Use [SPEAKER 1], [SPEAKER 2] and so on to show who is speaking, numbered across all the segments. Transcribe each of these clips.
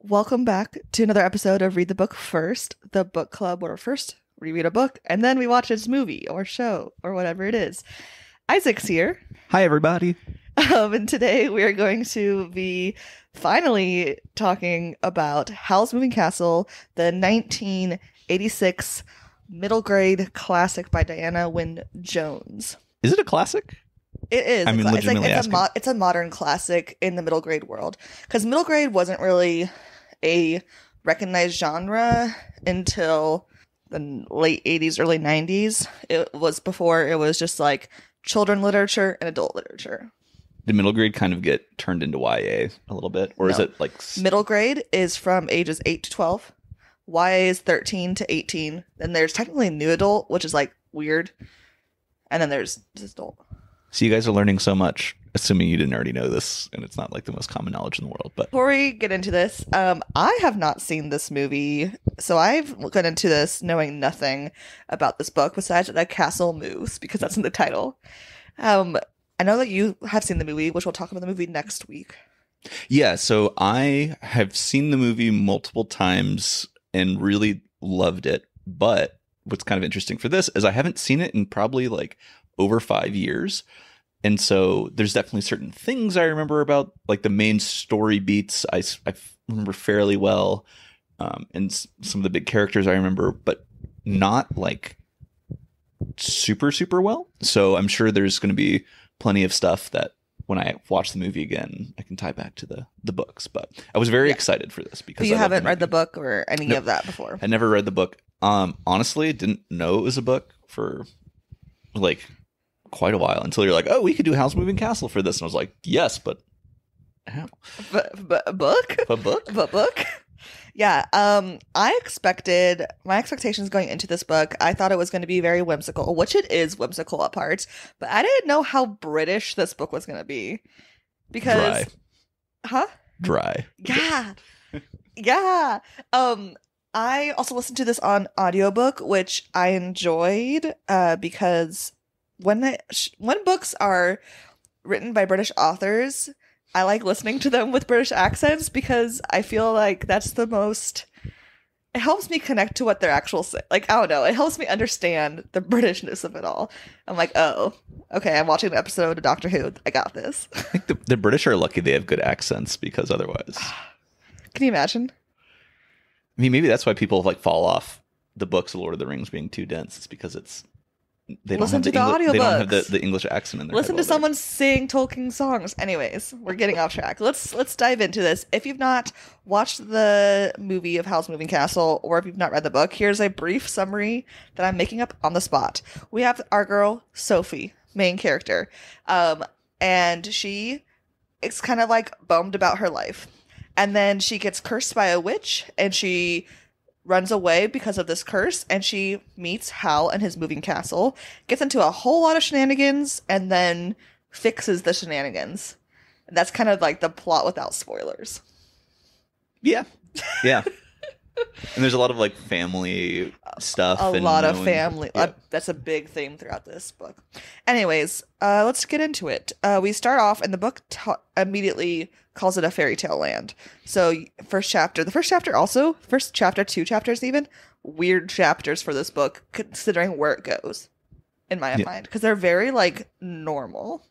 [SPEAKER 1] Welcome back to another episode of Read the Book First, the book club where first we read a book and then we watch its movie or show or whatever it is. Isaac's here.
[SPEAKER 2] Hi, everybody.
[SPEAKER 1] And today we are going to be finally talking about Howl's Moving Castle, the 1986 middle grade classic by Diana Wynne Jones.
[SPEAKER 2] Is it a classic?
[SPEAKER 1] It is.
[SPEAKER 2] I mean, legitimately asking.
[SPEAKER 1] It's a modern classic in the middle grade world. Because middle grade wasn't really a recognized genre until the late 80s, early 90s. It was before it was just like children literature and adult literature.
[SPEAKER 2] Did middle grade kind of get turned into YA a little bit? Or is it like...
[SPEAKER 1] Middle grade is from ages 8 to 12. YA is 13 to 18. Then there's technically new adult, which is like weird. And then there's just adult.
[SPEAKER 2] So you guys are learning so much, assuming you didn't already know this, and it's not like the most common knowledge in the world. But
[SPEAKER 1] before we get into this, I have not seen this movie, so I've gone into this knowing nothing about this book besides that the castle moves, because that's in the title. I know that you have seen the movie, which we'll talk about the movie next week.
[SPEAKER 2] Yeah, so I have seen the movie multiple times and really loved it. But what's kind of interesting for this is I haven't seen it in probably like over 5 years. And so there's definitely certain things I remember about, like the main story beats I remember fairly well. And some of the big characters I remember, but not like super, super well. So I'm sure there's going to be plenty of stuff that when I watch the movie again, I can tie back to the books. But I was very excited for this because
[SPEAKER 1] but you haven't read the book or any of that before.
[SPEAKER 2] I never read the book. Honestly, didn't know it was a book for like quite a while until you're like, oh, we could do Howl's Moving Castle for this. And I was like, yes, but how?
[SPEAKER 1] But book?
[SPEAKER 2] But book?
[SPEAKER 1] But book? Yeah. My expectations going into this book, I thought it was going to be very whimsical, which it is whimsical at parts, but I didn't know how British this book was going to be. Because...
[SPEAKER 2] Dry.
[SPEAKER 1] Huh?
[SPEAKER 2] Dry.
[SPEAKER 1] Yeah. Yeah. I also listened to this on audiobook, which I enjoyed because when books are written by British authors, I like listening to them with British accents because I feel like that's the most... It helps me connect to what they're actual say. Like, I don't know. It helps me understand the Britishness of it all. I'm like, oh, okay, I'm watching an episode of Doctor Who. I got this.
[SPEAKER 2] I think the British are lucky they have good accents because otherwise...
[SPEAKER 1] Can you imagine?
[SPEAKER 2] I mean, maybe that's why people like fall off the books of Lord of the Rings being too dense. It's because they don't have the English accent in their
[SPEAKER 1] Listen to someone sing Tolkien songs. Anyways, we're getting off track. Let's dive into this. If you've not watched the movie of Howl's Moving Castle, or if you've not read the book, here's a brief summary that I'm making up on the spot. We have our girl Sophie, main character, and she is kind of like bummed about her life. And then she gets cursed by a witch, and she runs away because of this curse, and she meets Howl and his moving castle, gets into a whole lot of shenanigans, and then fixes the shenanigans. And that's kind of like the plot without spoilers.
[SPEAKER 2] Yeah. Yeah. And there's a lot of like family stuff.
[SPEAKER 1] A lot of family. Yeah. That's a big theme throughout this book. Anyways, let's get into it. We start off, and the book immediately calls it a fairy tale land. So first chapter, 2 chapters even, weird chapters for this book, considering where it goes, in my mind. Because they're very like normal.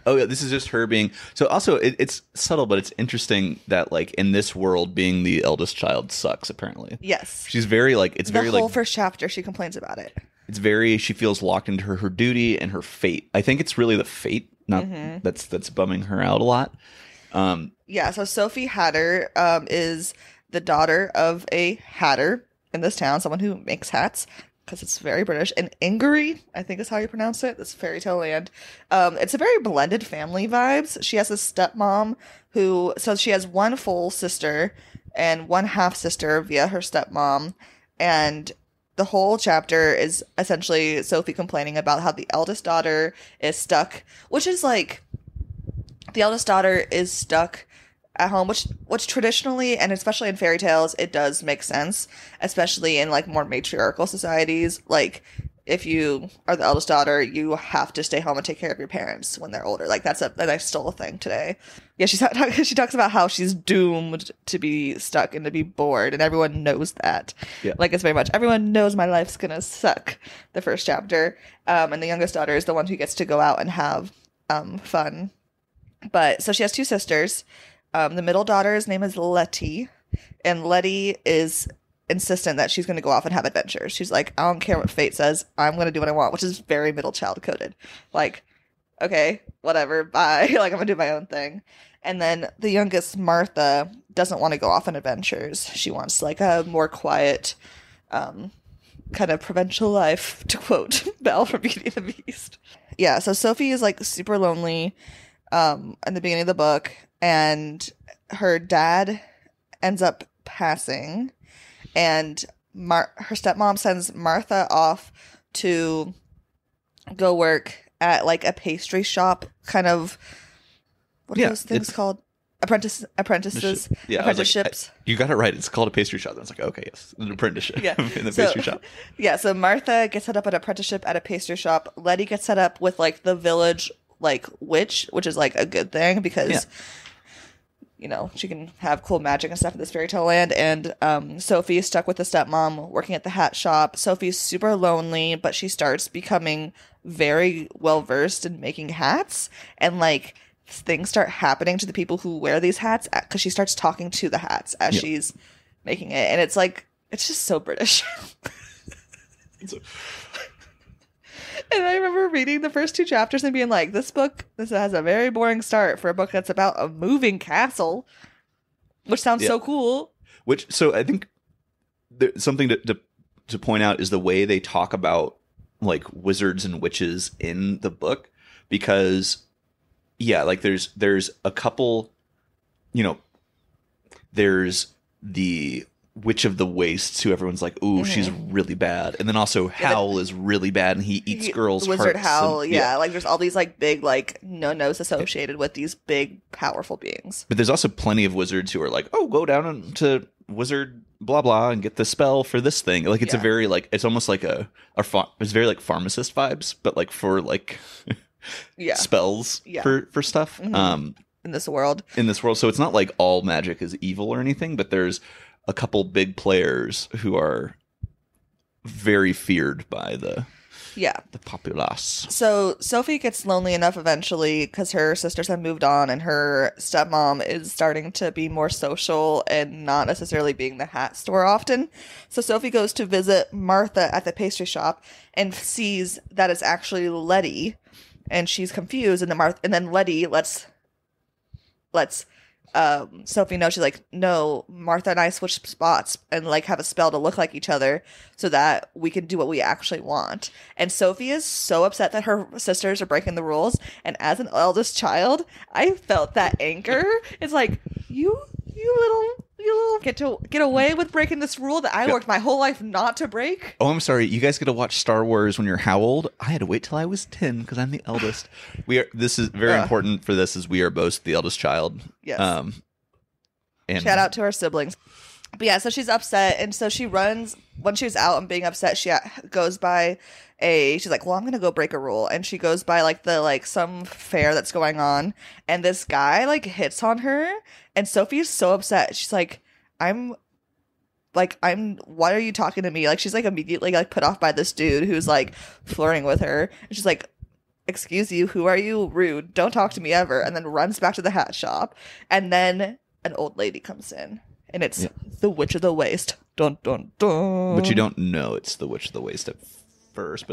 [SPEAKER 2] Oh yeah, this is just her being... So also, it's subtle, but it's interesting that like in this world, being the eldest child sucks, apparently.
[SPEAKER 1] Yes.
[SPEAKER 2] She's very like... It's very like...
[SPEAKER 1] The whole first chapter, she complains about it.
[SPEAKER 2] It's very... She feels locked into her duty and her fate. I think it's really the fate, not that's bumming her out a lot.
[SPEAKER 1] Yeah, so Sophie Hatter is the daughter of a hatter in this town, someone who makes hats, because it's very British. And Ingery, I think is how you pronounce it, this fairy tale land. It's a very blended family vibes. She has a stepmom so she has one full sister and one half sister via her stepmom. And the whole chapter is essentially Sophie complaining about how the eldest daughter is stuck, which is like, the eldest daughter is stuck at home, which traditionally, and especially in fairy tales, it does make sense, especially in like more matriarchal societies. Like if you are the eldest daughter, you have to stay home and take care of your parents when they're older. Like that's still a thing today. Yeah, she talks about how she's doomed to be stuck and to be bored, and everyone knows that.
[SPEAKER 2] Yeah.
[SPEAKER 1] Like it's very much everyone knows my life's gonna suck. The first chapter, and the youngest daughter is the one who gets to go out and have fun. But so she has two sisters. The middle daughter's name is Letty, and Letty is insistent that she's going to go off and have adventures. She's like, I don't care what fate says. I'm going to do what I want, which is very middle child coded. Like, okay, whatever, bye. Like, I'm going to do my own thing. And then the youngest, Martha, doesn't want to go off on adventures. She wants like a more quiet, kind of provincial life, to quote Belle from Beauty and the Beast. Yeah, so Sophie is like super lonely in the beginning of the book, and her dad ends up passing. And her stepmom sends Martha off to go work at like a pastry shop, kind of. What are those things called? Apprentices.
[SPEAKER 2] Yeah,
[SPEAKER 1] apprenticeships.
[SPEAKER 2] You got it right. It's called a pastry shop. I was like, okay, yes, an apprenticeship in the pastry shop.
[SPEAKER 1] Yeah, so Martha gets set up at an apprenticeship at a pastry shop. Letty gets set up with like the village like witch, which is like a good thing because. Yeah. You know, she can have cool magic and stuff in this fairy tale land. And Sophie is stuck with the stepmom working at the hat shop. Sophie's super lonely, but she starts becoming very well versed in making hats. And like things start happening to the people who wear these hats because she starts talking to the hats as she's making it. And it's like, it's just so British. And I remember reading the first two chapters and being like, this has a very boring start for a book that's about a moving castle, which sounds so cool.
[SPEAKER 2] So I think something to point out is the way they talk about like wizards and witches in the book, because like there's a couple, there's the Witch of the Wastes, who everyone's like, ooh, she's really bad. And then also Howl is really bad, and he eats girls'
[SPEAKER 1] Wizard
[SPEAKER 2] hearts.
[SPEAKER 1] Howl, like there's all these like big like no-nos associated with these big powerful beings.
[SPEAKER 2] But there's also plenty of wizards who are like, oh, go down to wizard blah blah and get the spell for this thing. Like it's a very like, it's almost like it's very like pharmacist vibes, but like for like spells for stuff.
[SPEAKER 1] In this world.
[SPEAKER 2] So it's not like all magic is evil or anything, but there's a couple big players who are very feared by the populace.
[SPEAKER 1] So Sophie gets lonely enough eventually because her sisters have moved on, and her stepmom is starting to be more social and not necessarily being the hat store often. So Sophie goes to visit Martha at the pastry shop and sees that it's actually Letty, and she's confused. And then Letty lets Sophie knows. She's like, no, Martha and I switch spots and like have a spell to look like each other so that we can do what we actually want. And Sophie is so upset that her sisters are breaking the rules. And as an eldest child, I felt that anger. It's like, you little get away with breaking this rule that I worked my whole life not to break.
[SPEAKER 2] Oh, I'm sorry. You guys get to watch Star Wars when you're how old? I had to wait till I was 10 because I'm the eldest. This is very important for this, as we are both the eldest child.
[SPEAKER 1] Yes.
[SPEAKER 2] And
[SPEAKER 1] shout out to our siblings. But yeah, so she's upset, and so she runs. When she's out and being upset, she goes by she's like, well, I'm gonna go break a rule, and she goes by like some fair that's going on, and this guy like hits on her, and Sophie's so upset. She's like, why are you talking to me? Like, she's like immediately like put off by this dude who's like flirting with her, and she's like, excuse you, who are you? Rude, don't talk to me ever. And then runs back to the hat shop, and then an old lady comes in. And it's the Witch of the Waste. Dun, dun, dun.
[SPEAKER 2] But you don't know it's the Witch of the Waste at first.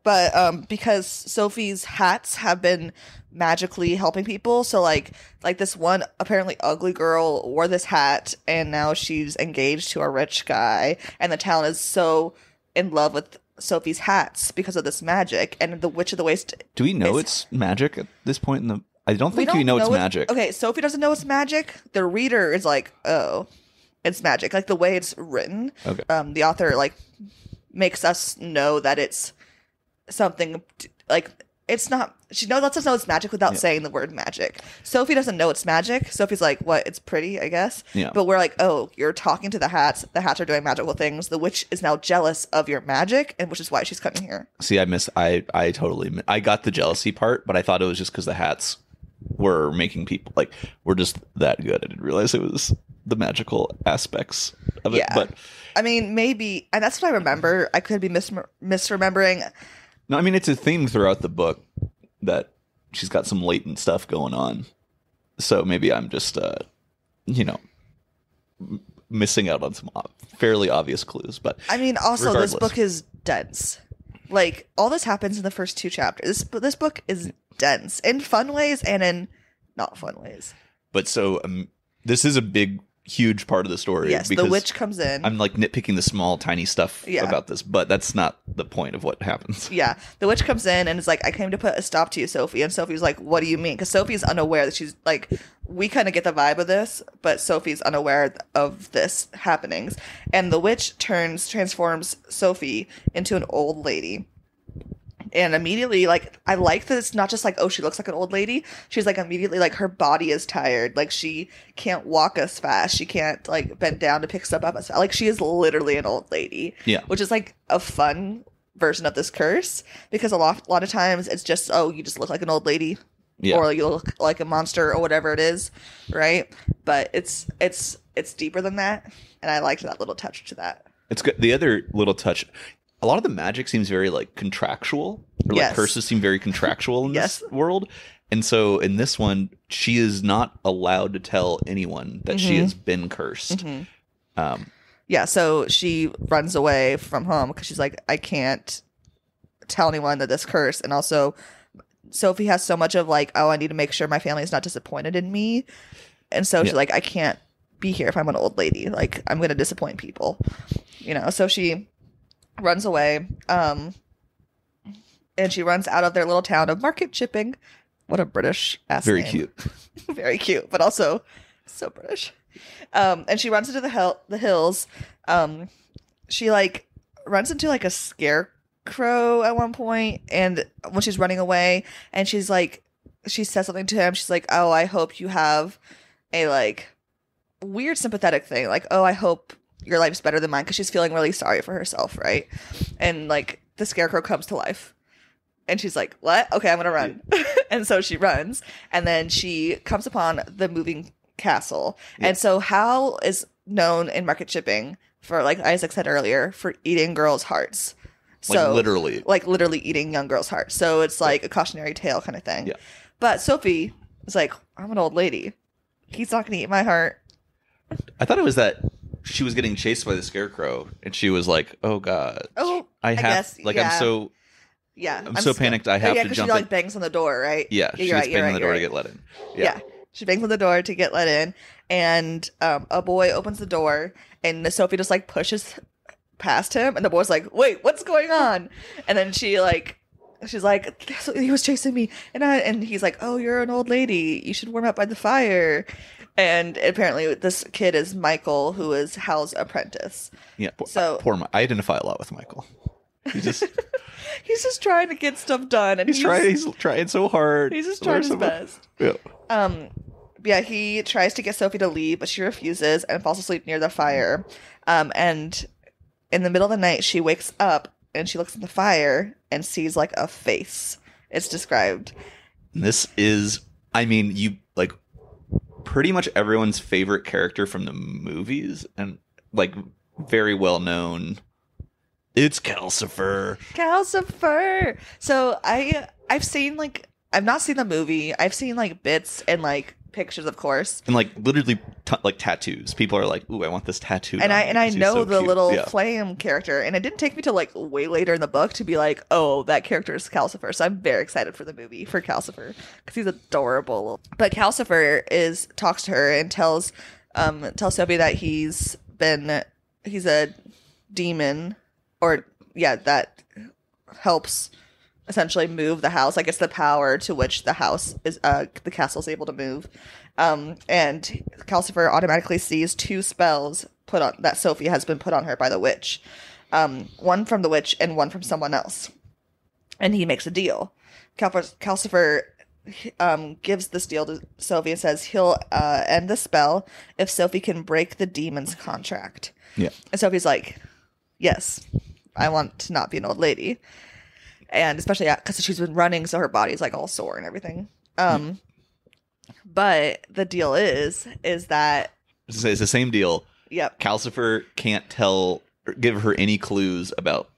[SPEAKER 2] But
[SPEAKER 1] because Sophie's hats have been magically helping people. So like this one apparently ugly girl wore this hat, and now she's engaged to a rich guy. And the town is so in love with Sophie's hats because of this magic. And the Witch of the Waste.
[SPEAKER 2] Do we know it's magic at this point in the... I don't think we know it's magic.
[SPEAKER 1] Okay, Sophie doesn't know it's magic. The reader is like, oh, it's magic. Like the way it's written.
[SPEAKER 2] Okay.
[SPEAKER 1] The author like makes us know that it's something like it's not. she lets us know it's magic without saying the word magic. Sophie doesn't know it's magic. Sophie's like, what? It's pretty, I guess.
[SPEAKER 2] Yeah.
[SPEAKER 1] But we're like, oh, you're talking to the hats. The hats are doing magical things. The witch is now jealous of your magic, and which is why she's coming here.
[SPEAKER 2] See, I totally, I got the jealousy part, but I thought it was just because the hats were making people, like, we're just that good. I didn't realize it was the magical aspects of it.
[SPEAKER 1] Yeah.
[SPEAKER 2] But
[SPEAKER 1] I mean, maybe, and that's what I remember. I could be misremembering.
[SPEAKER 2] no, I mean, it's a theme throughout the book that she's got some latent stuff going on. So maybe I'm just, missing out on some fairly obvious clues. But
[SPEAKER 1] I mean, also,
[SPEAKER 2] regardless.
[SPEAKER 1] this book is dense. Like, all this happens in the first 2 chapters. This book is dense in fun ways and in not fun ways.
[SPEAKER 2] But so this is a big, huge part of the story.
[SPEAKER 1] Yes, the witch comes in.
[SPEAKER 2] I'm like nitpicking the small, tiny stuff
[SPEAKER 1] Yeah.
[SPEAKER 2] about this, but that's not the point of what happens.
[SPEAKER 1] Yeah, the witch comes in and is like, I came to put a stop to you, Sophie. And Sophie's like, what do you mean? Because Sophie's unaware that she's like, we kind of get the vibe of this, but Sophie's unaware of this happenings. And the witch transforms Sophie into an old lady. And immediately, like, I like that it's not just like, oh, she looks like an old lady. She's like, immediately, like, her body is tired. Like, she can't walk as fast. She can't, like, bend down to pick stuff up as fast. Like, she is literally an old lady.
[SPEAKER 2] Yeah.
[SPEAKER 1] Which is, like, a fun version of this curse. Because a lot of times, it's just, oh, you just look like an old lady.
[SPEAKER 2] Yeah.
[SPEAKER 1] Or you look like a monster or whatever it is. Right? But it's deeper than that. And I liked that little touch to that.
[SPEAKER 2] It's good. The other little touch, a lot of the magic seems very like contractual, or
[SPEAKER 1] Yes.
[SPEAKER 2] like curses seem very contractual in
[SPEAKER 1] Yes.
[SPEAKER 2] this world. And so in this one, she is not allowed to tell anyone that she has been cursed.
[SPEAKER 1] Yeah, so she runs away from home because she's like, I can't tell anyone that this curse. And also, Sophie has so much of like, oh, I need to make sure my family is not disappointed in me. And so she's like, I can't be here if I'm an old lady. Like, I'm going to disappoint people. So she runs away. And she runs out of their little town of Market Chipping. What a British ass
[SPEAKER 2] Very
[SPEAKER 1] name.
[SPEAKER 2] cute.
[SPEAKER 1] Very cute, but also so British. And she runs into the hills. She like runs into like a scarecrow at one point, and when she's running away, and she's like, she says something to him. She's like, "Oh, I hope you have a like weird sympathetic thing. Like, oh, I hope your life's better than mine," because she's feeling really sorry for herself, right? And like the scarecrow comes to life. And she's like, what? Okay, I'm going to run. And so she runs. And then she comes upon the moving castle.
[SPEAKER 2] Yeah.
[SPEAKER 1] And so Howl is known in Market Shipping for, like Isaac said earlier, for eating girls' hearts. So, like literally eating young girls' hearts. So it's like a cautionary tale kind of thing.
[SPEAKER 2] Yeah.
[SPEAKER 1] But Sophie is like, I'm an old lady. He's not going to eat my heart.
[SPEAKER 2] I thought it was that she was getting chased by the scarecrow, and she was like, "Oh God, I guess, like
[SPEAKER 1] yeah.
[SPEAKER 2] I'm so panicked. I have to jump."
[SPEAKER 1] She like bangs on the door, right?
[SPEAKER 2] Yeah, she gets banged on the door to get let in.
[SPEAKER 1] Yeah, she bangs on the door to get let in, and a boy opens the door, and Sophie just like pushes past him, and the boy's like, "Wait, what's going on?" And then she's like, "He was chasing me," and he's like, "Oh, you're an old lady. You should warm up by the fire." And apparently, this kid is Michael, who is Hal's apprentice.
[SPEAKER 2] Yeah,
[SPEAKER 1] poor
[SPEAKER 2] I identify a lot with Michael. He's
[SPEAKER 1] just trying to get stuff done, and
[SPEAKER 2] he's trying so hard.
[SPEAKER 1] He's just trying his best.
[SPEAKER 2] Yeah.
[SPEAKER 1] He tries to get Sophie to leave, but she refuses and falls asleep near the fire. And in the middle of the night, she wakes up and she looks at the fire and sees like a face. It's described.
[SPEAKER 2] This is, I mean, you like pretty much everyone's favorite character from the movies, and like very well known. It's Calcifer. So I've seen like, I've not seen the movie. I've seen like bits and like pictures, of course, and like literally like tattoos. People are like, "Ooh, I want this tattoo."
[SPEAKER 1] And I know
[SPEAKER 2] so
[SPEAKER 1] the
[SPEAKER 2] cute.
[SPEAKER 1] little flame character, and it didn't take me to like way later in the book to be like, "Oh, that character is Calcifer." So I'm very excited for the movie for Calcifer because he's adorable. But Calcifer talks to her and tells Sophie that he's a demon, or that helps essentially move the house. Like, it's the power to which the house is the castle is able to move. And Calcifer automatically sees 2 spells that Sophie has been put on her by the witch. One from the witch and one from someone else. And he makes a deal. Calcifer gives this deal to Sophie and says he'll end the spell if Sophie can break the demon's contract.
[SPEAKER 2] Yeah.
[SPEAKER 1] And Sophie's like, yes, I want to not be an old lady. And especially because she's been running, so her body's like all sore and everything. But the deal is that
[SPEAKER 2] it's the same deal.
[SPEAKER 1] Yep.
[SPEAKER 2] Calcifer can't give her any clues about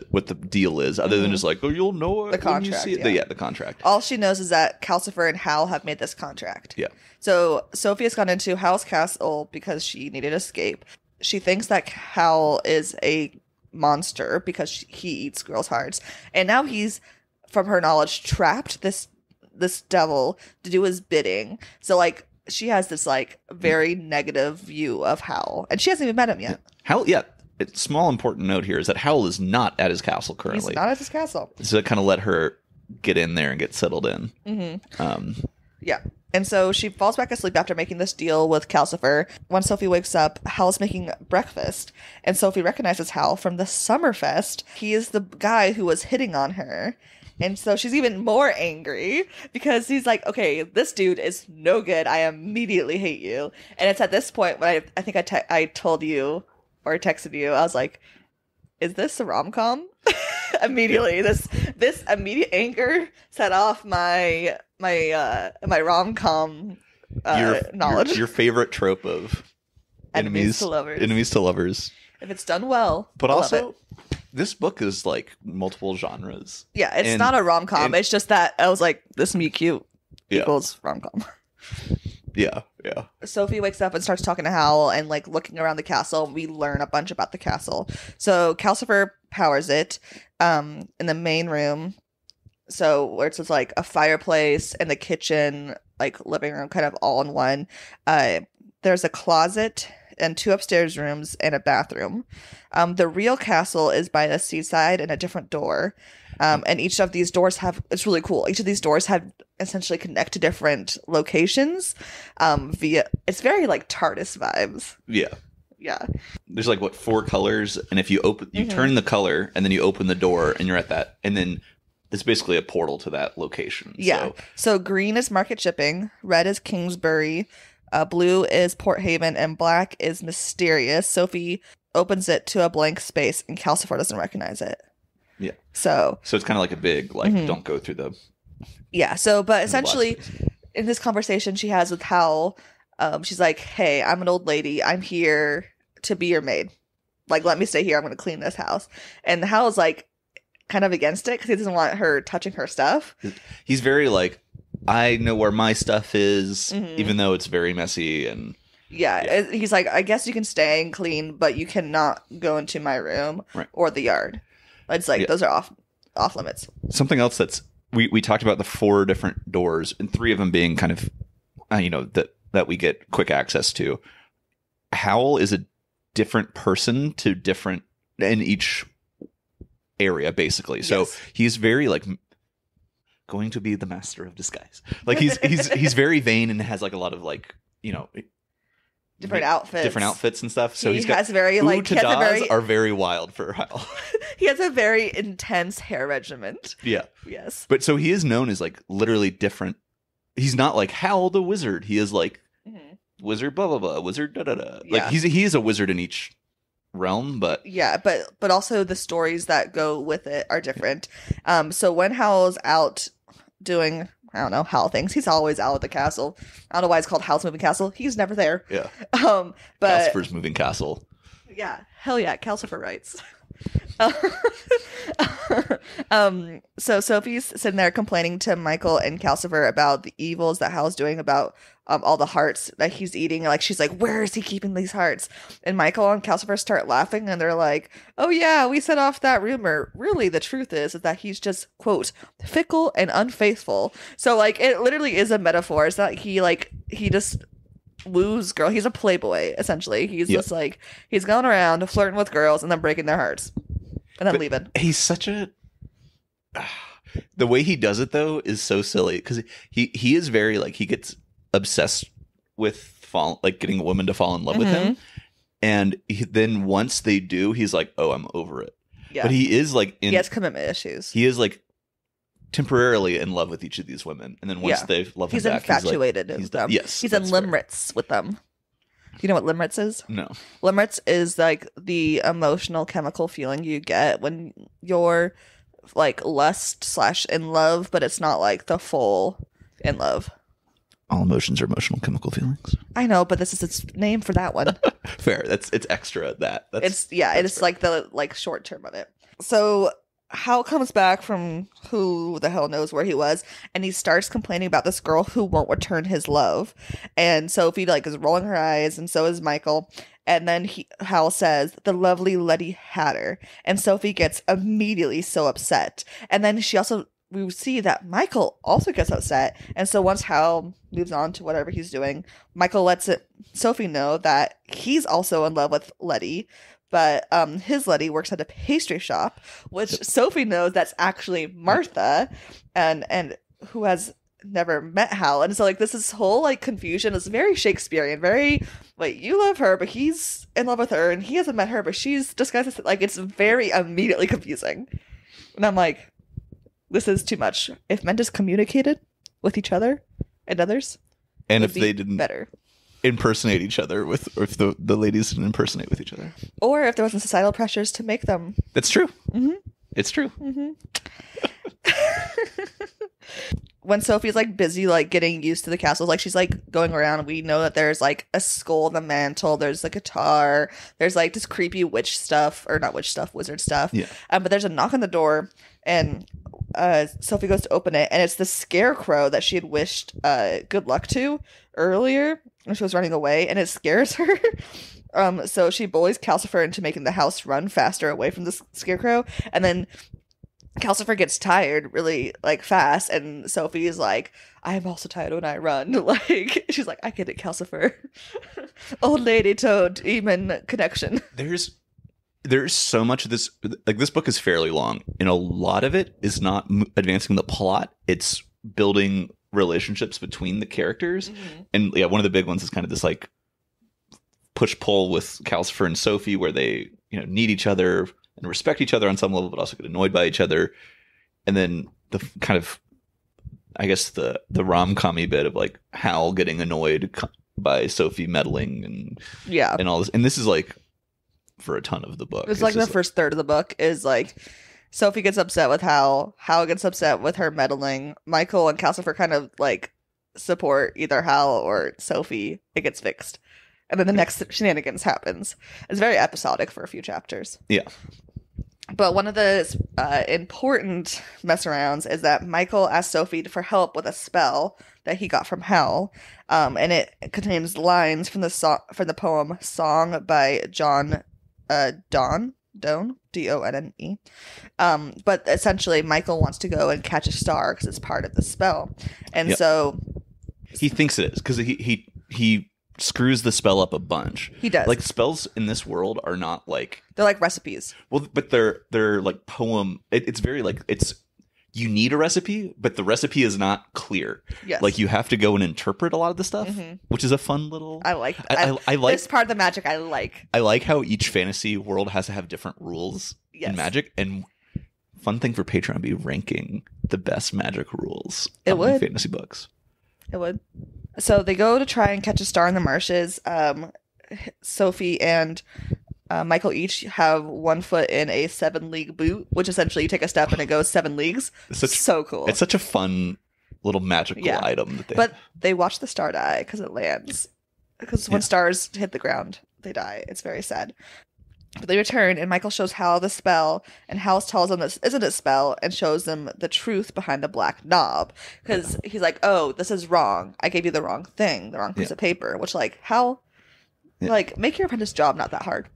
[SPEAKER 2] what the deal is, other than just like, oh, you'll know it
[SPEAKER 1] the contract.
[SPEAKER 2] When you see it. The contract.
[SPEAKER 1] All she knows is that Calcifer and Howl have made this contract.
[SPEAKER 2] Yeah.
[SPEAKER 1] So Sophie has gone into Howl's castle because she needed escape. She thinks that Howl is a monster because he eats girls' hearts, and now he's, from her knowledge, trapped this devil to do his bidding. So like she has this like very negative view of Howl, and she hasn't even met him yet.
[SPEAKER 2] Howl, yeah. Small important note here is that Howl is not at his castle currently.
[SPEAKER 1] He's not at his castle.
[SPEAKER 2] So it kind of let her get in there and get settled in.
[SPEAKER 1] Mm-hmm. Yeah. And so she falls back asleep after making this deal with Calcifer. When Sophie wakes up, Howl's making breakfast, and Sophie recognizes Howl from the Summerfest. He is the guy who was hitting on her. And so she's even more angry because he's like, okay, this dude is no good. I immediately hate you. And it's at this point when I think I told you or texted you, I was like, is this a rom-com? Immediately, this immediate anger set off my rom-com knowledge.
[SPEAKER 2] Your favorite trope of enemies to lovers.
[SPEAKER 1] If it's done well,
[SPEAKER 2] but also this book is like multiple genres.
[SPEAKER 1] Yeah, it's not a rom-com. It's just that I was like, this meet cute equals rom-com.
[SPEAKER 2] Yeah.
[SPEAKER 1] Sophie wakes up and starts talking to Howl and like looking around the castle. We learn a bunch about the castle. So Calcifer powers it in the main room. So where it's just like a fireplace and the kitchen, like living room, kind of all in one. There's a closet and 2 upstairs rooms and a bathroom. The real castle is by the seaside and a different door. And each of these doors it's really cool. Each of these doors have essentially connect to different locations it's very like TARDIS vibes. Yeah.
[SPEAKER 2] There's like 4 colors, and if you turn the color and then you open the door and you're at that, and then it's basically a portal to that location.
[SPEAKER 1] Yeah. So green is Market Shipping, red is Kingsbury, blue is Port Haven, and black is Mysterious. Sophie opens it to a blank space, and Calcifer doesn't recognize it.
[SPEAKER 2] Yeah.
[SPEAKER 1] So
[SPEAKER 2] it's kind of like a big don't go through the.
[SPEAKER 1] Yeah. So, but essentially, in this conversation she has with Howl, she's like, "Hey, I'm an old lady. I'm here to be your maid. Like, let me stay here. I'm going to clean this house." And Howl's like, kind of against it because he doesn't want her touching her stuff.
[SPEAKER 2] He's very like, I know where my stuff is, even though it's very messy and.
[SPEAKER 1] Yeah, he's like, I guess you can stay and clean, but you cannot go into my room or the yard. It's like those are off limits.
[SPEAKER 2] Something else that's we talked about the 4 different doors, and 3 of them being kind of that we get quick access to. Howl is a different person to different in each area, basically. So he's very like going to be the master of disguise. Like he's very vain and has like a lot of like
[SPEAKER 1] different outfits
[SPEAKER 2] and stuff. So
[SPEAKER 1] he has very like
[SPEAKER 2] are very wild for Howl.
[SPEAKER 1] He has a very intense hair regimen.
[SPEAKER 2] Yeah.
[SPEAKER 1] Yes.
[SPEAKER 2] But so he is known as like literally different. He's not like Howl the wizard. He is like wizard blah blah blah, wizard da da da. Like he is a wizard in each realm, but
[SPEAKER 1] but also the stories that go with it are different. So when Howl's out doing, I don't know, Howl things, he's always out at the castle. I don't know why it's called Howl's Moving Castle. He's never there.
[SPEAKER 2] Yeah.
[SPEAKER 1] But
[SPEAKER 2] Calcifer's Moving Castle.
[SPEAKER 1] Yeah. Hell yeah. Calcifer writes. So Sophie's sitting there complaining to Michael and Calcifer about the evils that Howl's doing about all the hearts that he's eating. Like, she's like, where is he keeping these hearts? And Michael and Calcifer start laughing, and they're like, oh yeah, we set off that rumor. Really, the truth is that he's just, quote, fickle and unfaithful. So like, it literally is a metaphor. It's not he just woos girl. He's a playboy, essentially. He's just like, he's going around flirting with girls and then breaking their hearts and then leaving.
[SPEAKER 2] He's such a the way he does it though is so silly, because he is very like, he gets obsessed with getting a woman to fall in love with him, and then once they do, he's like, oh, I'm over it. But he is like he
[SPEAKER 1] has commitment issues.
[SPEAKER 2] He is like temporarily in love with each of these women, and then once they love him back,
[SPEAKER 1] infatuated with them.
[SPEAKER 2] Yes,
[SPEAKER 1] he's in limerence with them. Do you know what limerence is?
[SPEAKER 2] No.
[SPEAKER 1] Limerence is like the emotional chemical feeling you get when you're like lust/in love, but it's not like the full in love.
[SPEAKER 2] All emotions are emotional chemical feelings.
[SPEAKER 1] I know, but this is its name for that one.
[SPEAKER 2] Fair. It's extra that. It's
[SPEAKER 1] fair. Like the like short term of it. So Howl comes back from who the hell knows where he was, and he starts complaining about this girl who won't return his love. And Sophie like is rolling her eyes, and so is Michael. And then Howl says, "The lovely Letty Hatter," and Sophie gets immediately so upset. And then we see that Michael also gets upset. And so once Howl moves on to whatever he's doing, Michael lets Sophie know that he's also in love with Letty. But his Letty works at a pastry shop, which Sophie knows that's actually Martha, and who has never met Howl. And so like this whole like confusion is very Shakespearean, very like you love her, but he's in love with her, and he hasn't met her, but she's disguised as like it's very immediately confusing. And I'm like, this is too much. If men just communicated with each other and others,
[SPEAKER 2] and if they didn't
[SPEAKER 1] better
[SPEAKER 2] impersonate each other or if the ladies didn't impersonate with each other,
[SPEAKER 1] or if there wasn't societal pressures to make them.
[SPEAKER 2] That's true.
[SPEAKER 1] Mm-hmm.
[SPEAKER 2] It's true.
[SPEAKER 1] Mm-hmm. When Sophie's like busy like getting used to the castle, like she's like going around, we know that there's like a skull on the mantle, there's a guitar, there's like this creepy witch stuff, or not witch stuff, wizard stuff.
[SPEAKER 2] Yeah.
[SPEAKER 1] But there's a knock on the door, and Sophie goes to open it, and it's the scarecrow that she had wished good luck to earlier when she was running away, and it scares her. So she bullies Calcifer into making the house run faster away from the scarecrow, and then Calcifer gets tired really like fast, and Sophie's like, "I'm also tired when I run." Like she's like, "I get it, Calcifer." Old lady toad demon connection.
[SPEAKER 2] There's so much of this. Like this book is fairly long, and a lot of it is not advancing the plot. It's building relationships between the characters, and yeah, one of the big ones is kind of this like push pull with Calcifer and Sophie, where they need each other and respect each other on some level, but also get annoyed by each other. And then the kind of, I guess the rom-com-y bit of like Howl getting annoyed by Sophie meddling and all this. And this is like for a ton of the book.
[SPEAKER 1] It's like the first third of the book is like Sophie gets upset with Howl. Howl gets upset with her meddling. Michael and Calcifer kind of like support either Howl or Sophie. It gets fixed. And then the next shenanigans happens. It's very episodic for a few chapters.
[SPEAKER 2] Yeah.
[SPEAKER 1] But one of the important mess arounds is that Michael asked Sophie for help with a spell that he got from Howl, and it contains lines from the poem "Song" by John Donne, D-O-N-N-E. But essentially, Michael wants to go and catch a star because it's part of the spell, and so
[SPEAKER 2] he thinks it is because he screws the spell up a bunch.
[SPEAKER 1] He does.
[SPEAKER 2] Like spells in this world are not like
[SPEAKER 1] they're like recipes.
[SPEAKER 2] Well, but they're like poem. It's very like you need a recipe, but the recipe is not clear.
[SPEAKER 1] Yes.
[SPEAKER 2] Like you have to go and interpret a lot of the stuff, which is a fun little.
[SPEAKER 1] I like.
[SPEAKER 2] I like
[SPEAKER 1] this part of the magic. I like
[SPEAKER 2] how each fantasy world has to have different rules in magic, and fun thing for Patreon would be ranking the best magic rules in fantasy books.
[SPEAKER 1] It would. So they go to try and catch a star in the marshes. Sophie and Michael each have 1 foot in a 7-league boot, which essentially you take a step and it goes 7 leagues. So cool.
[SPEAKER 2] It's such a fun little magical item.
[SPEAKER 1] But they watch the star die because it lands. Because when stars hit the ground, they die. It's very sad. But they return, and Michael shows Hal the spell, and Hal tells them this isn't a spell, and shows them the truth behind the black knob. Because he's like, "Oh, this is wrong. I gave you the wrong thing, the wrong piece of paper." Which, like, Hal, like, make your apprentice job not that hard.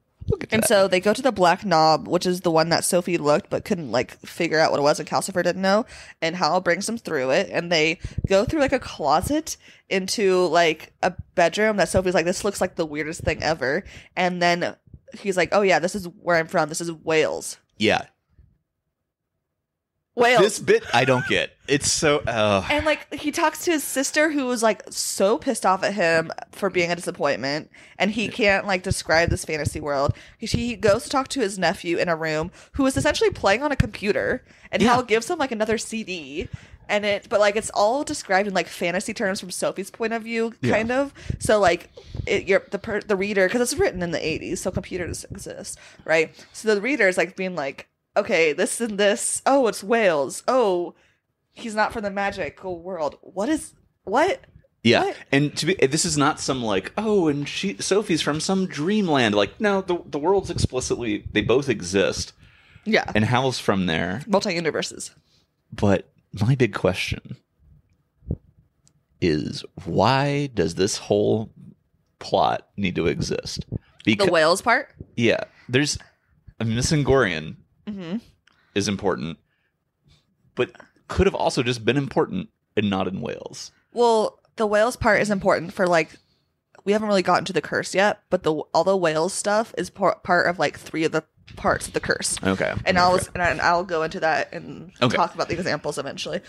[SPEAKER 1] And so they go to the black knob, which is the one that Sophie looked but couldn't like figure out what it was, and Calcifer didn't know. And Hal brings them through it, and they go through like a closet into like a bedroom that Sophie's like, "This looks like the weirdest thing ever." And then he's like, "Oh yeah, this is where I'm from. This is Wales."
[SPEAKER 2] Yeah.
[SPEAKER 1] Whales.
[SPEAKER 2] This bit I don't get. It's so
[SPEAKER 1] And like he talks to his sister who was like so pissed off at him for being a disappointment, and he can't like describe this fantasy world. He goes to talk to his nephew in a room who is essentially playing on a computer, and Hal gives him like another CD. But like it's all described in like fantasy terms from Sophie's point of view, kind of. So like the reader, because it's written in the 80s, so computers exist, right? So the reader is like being like, okay, this and this. Oh, it's whales. Oh, he's not from the magical world. What?
[SPEAKER 2] Yeah,
[SPEAKER 1] What?
[SPEAKER 2] and this is not some like, oh, and Sophie's from some dreamland. Like, no, the worlds explicitly, they both exist.
[SPEAKER 1] Yeah,
[SPEAKER 2] and Hal's from there.
[SPEAKER 1] Multi-universes.
[SPEAKER 2] But my big question is, why does this whole plot need to exist?
[SPEAKER 1] The whales part?
[SPEAKER 2] Yeah, there's a Missingorian is important, but could have also just been important and not in Wales.
[SPEAKER 1] Well, the whales part is important for like, we haven't really gotten to the curse yet, but all the whales stuff is part of like 3 of the parts of the curse.
[SPEAKER 2] Okay.
[SPEAKER 1] And I'll go into that and talk about the examples eventually.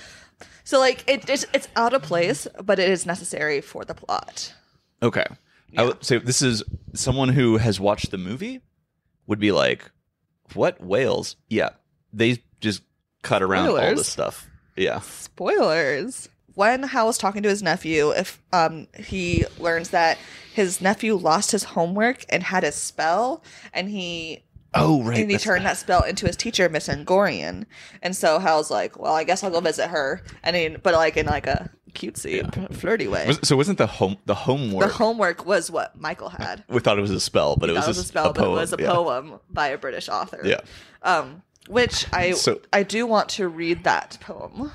[SPEAKER 1] So like it's out of place, but it is necessary for the plot.
[SPEAKER 2] Okay. Yeah. I would say this is someone who has watched the movie would be like, what, whales? Yeah. They just cut around all this stuff. Yeah.
[SPEAKER 1] Spoilers. When Hal was talking to his nephew, if he learns that his nephew lost his homework and had a spell, and he turned that spell into his teacher, Miss Angorian. And so Hal's like, well, I guess I'll go visit her. But like in like a cutesy, flirty way.
[SPEAKER 2] So wasn't the homework?
[SPEAKER 1] The homework was what Michael had.
[SPEAKER 2] We thought it was a spell, but it was a poem.
[SPEAKER 1] But it was a poem by a British author.
[SPEAKER 2] Yeah.
[SPEAKER 1] Which I do want to read that poem.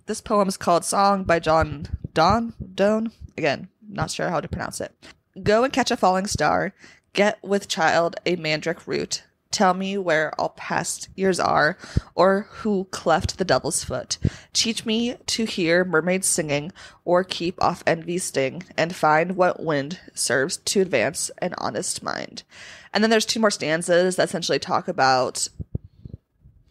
[SPEAKER 1] This poem is called Song by John Donne. Again, not sure how to pronounce it. Go and catch a falling star. Get with child a mandrake root. Tell me where all past years are, or who cleft the devil's foot. Teach me to hear mermaids singing, or keep off envy's sting, and find what wind serves to advance an honest mind. And then there's 2 more stanzas that essentially talk about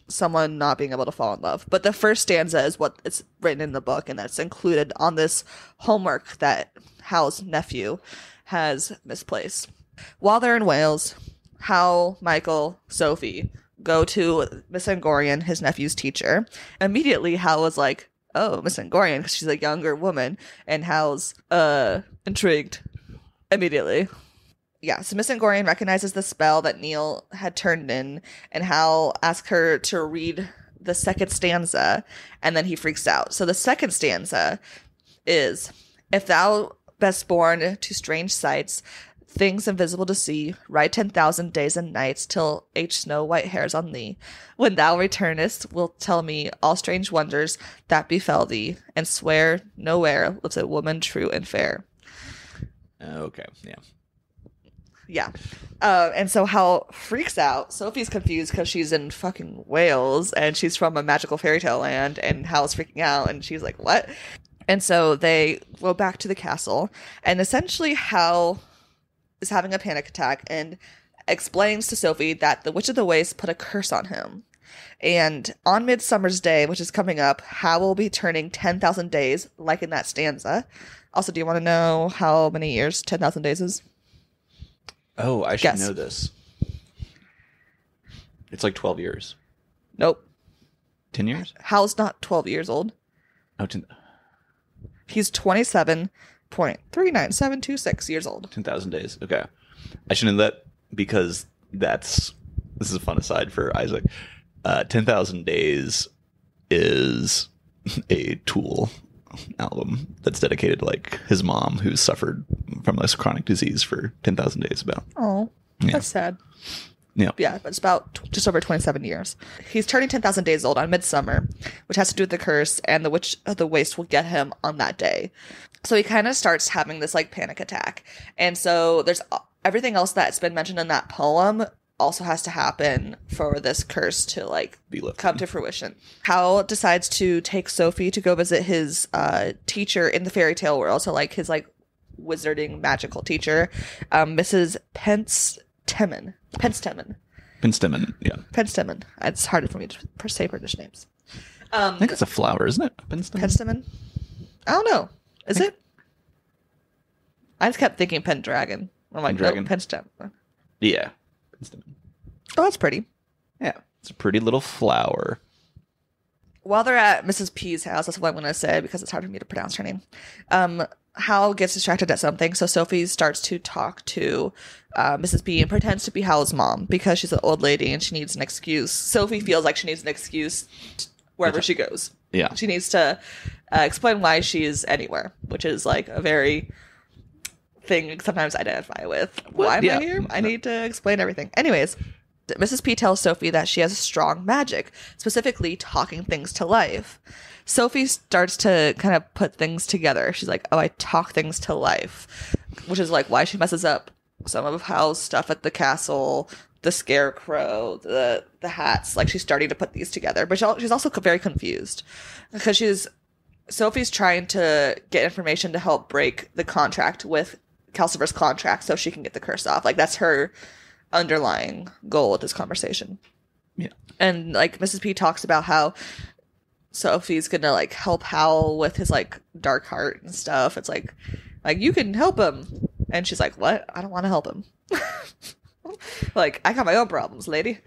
[SPEAKER 1] someone not being able to fall in love. But the first stanza is what it's written in the book, and that's included on this homework that Hal's nephew has misplaced. While they're in Wales, Howl, Michael, Sophie go to Miss Angorian, his nephew's teacher. Immediately, Howl was like, oh, Miss Angorian, because she's a younger woman. And Howl's intrigued immediately. Yeah, so Miss Angorian recognizes the spell that Neil had turned in, and Howl asks her to read the second stanza, and then he freaks out. So the second stanza is, if thou best born to strange sights, things invisible to see, ride 10,000 days and nights till snow white hairs on thee. When thou returnest, wilt tell me all strange wonders that befell thee, and swear nowhere lives a woman true and fair.
[SPEAKER 2] Okay, yeah.
[SPEAKER 1] Yeah. And so Hal freaks out. Sophie's confused because she's in fucking Wales and she's from a magical fairy tale land, and Hal's freaking out and she's like, what? And so they go back to the castle, and essentially Hal is having a panic attack and explains to Sophie that the Witch of the Waste put a curse on him. And on Midsummer's Day, which is coming up, Hal will be turning 10,000 days, like in that stanza. Also, do you want to know how many years 10,000 days is?
[SPEAKER 2] Oh, I should know this. It's like 12 years.
[SPEAKER 1] Nope.
[SPEAKER 2] 10 years?
[SPEAKER 1] Hal's not 12 years old.
[SPEAKER 2] Oh,
[SPEAKER 1] He's 27.39726 years old.
[SPEAKER 2] 10,000 days. Okay. I should know that because this is a fun aside for Isaac. 10,000 Days is a Tool album that's dedicated to like his mom who's suffered from this chronic disease for 10,000 days about.
[SPEAKER 1] Oh, that's sad.
[SPEAKER 2] Yeah.
[SPEAKER 1] Yeah, but it's about just over 27 years. He's turning 10,000 days old on Midsummer, which has to do with the curse, and the Witch of the Waste will get him on that day. So he kind of starts having this like panic attack. And so there's everything else that's been mentioned in that poem also has to happen for this curse to like come to fruition. Hal decides to take Sophie to go visit his teacher in the fairy tale world. So like his like wizarding magical teacher, Mrs. Penstemon. Yeah. Penstemon. It's harder for me to say British names.
[SPEAKER 2] I think it's a flower, isn't it? Penstemon?
[SPEAKER 1] Penstemon? I don't know. Is it? I just kept thinking Pendragon. I'm like,
[SPEAKER 2] Pendragon?
[SPEAKER 1] no, Penstemon.
[SPEAKER 2] Yeah. Penstemon.
[SPEAKER 1] Oh, that's pretty.
[SPEAKER 2] Yeah. It's a pretty little flower.
[SPEAKER 1] While they're at Mrs. P's house, that's what I'm going to say because it's hard for me to pronounce her name. Hal gets distracted at something, so Sophie starts to talk to Mrs. P and pretends to be Hal's mom because she's an old lady and she needs an excuse. Sophie feels like she needs an excuse wherever she goes.
[SPEAKER 2] Yeah.
[SPEAKER 1] She needs to explain why she's anywhere, which is like a very thing sometimes I identify with. Why am I here? I need to explain everything. Anyways, Mrs. P tells Sophie that she has strong magic, specifically talking things to life. Sophie starts to kind of put things together. She's like, oh, I talk things to life, which is like why she messes up some of Hal's stuff at the castle, the scarecrow, the hats. Like she's starting to put these together, but she's also very confused because Sophie's trying to get information to help break the contract with Calcifer's contract so she can get the curse off. Like that's her underlying goal with this conversation.
[SPEAKER 2] Yeah.
[SPEAKER 1] And like Mrs. P talks about how Sophie's gonna like help Howl with his like dark heart and stuff. It's like you can help him. And she's like, what? I don't want to help him. Like, I got my own problems, lady.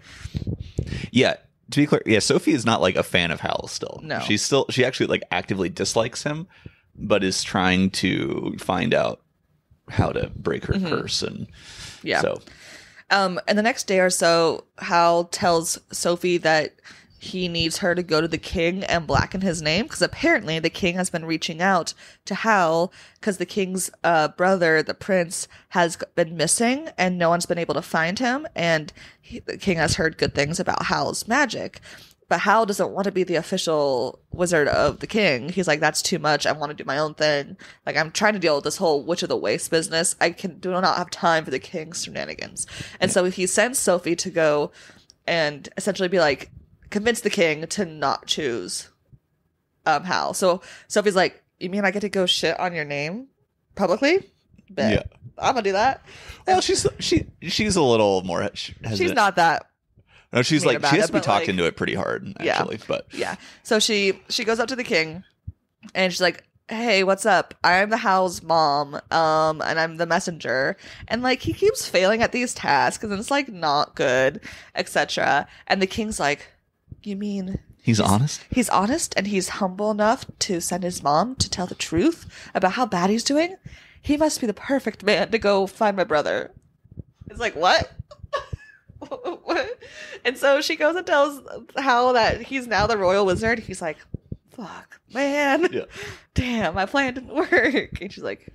[SPEAKER 2] Yeah. To be clear, yeah, Sophie is not like a fan of Howl still.
[SPEAKER 1] No.
[SPEAKER 2] She actually like actively dislikes him, but is trying to find out how to break her curse. And
[SPEAKER 1] yeah.
[SPEAKER 2] So
[SPEAKER 1] and the next day or so, Hal tells Sophie that he needs her to go to the king and blacken his name because apparently the king has been reaching out to Howl because the king's brother, the prince, has been missing and no one's been able to find him. And the king has heard good things about Howl's magic. But Howl doesn't want to be the official wizard of the king. He's like, that's too much. I want to do my own thing. Like, I'm trying to deal with this whole Witch of the Waste business. I do not have time for the king's shenanigans. And so he sends Sophie to go and essentially be like, convince the king to not choose Howl. So Sophie's like, you mean I get to go shit on your name publicly? Bet.
[SPEAKER 2] Yeah.
[SPEAKER 1] I'm gonna do that.
[SPEAKER 2] Well, she's a little more hesitant.
[SPEAKER 1] She's not that.
[SPEAKER 2] No, she's like she has to be talked
[SPEAKER 1] like,
[SPEAKER 2] into it pretty hard, actually.
[SPEAKER 1] Yeah.
[SPEAKER 2] But
[SPEAKER 1] yeah. So she goes up to the king and she's like, hey, what's up? I'm the Howl's mom, and I'm the messenger. And like he keeps failing at these tasks and it's like not good, etc. And the king's like, you mean
[SPEAKER 2] he's honest?
[SPEAKER 1] He's honest and he's humble enough to send his mom to tell the truth about how bad he's doing? He must be the perfect man to go find my brother. It's like, what? What? And so she goes and tells Howl that he's now the royal wizard. He's like, fuck, man. Yeah. Damn, my plan didn't work. And she's like,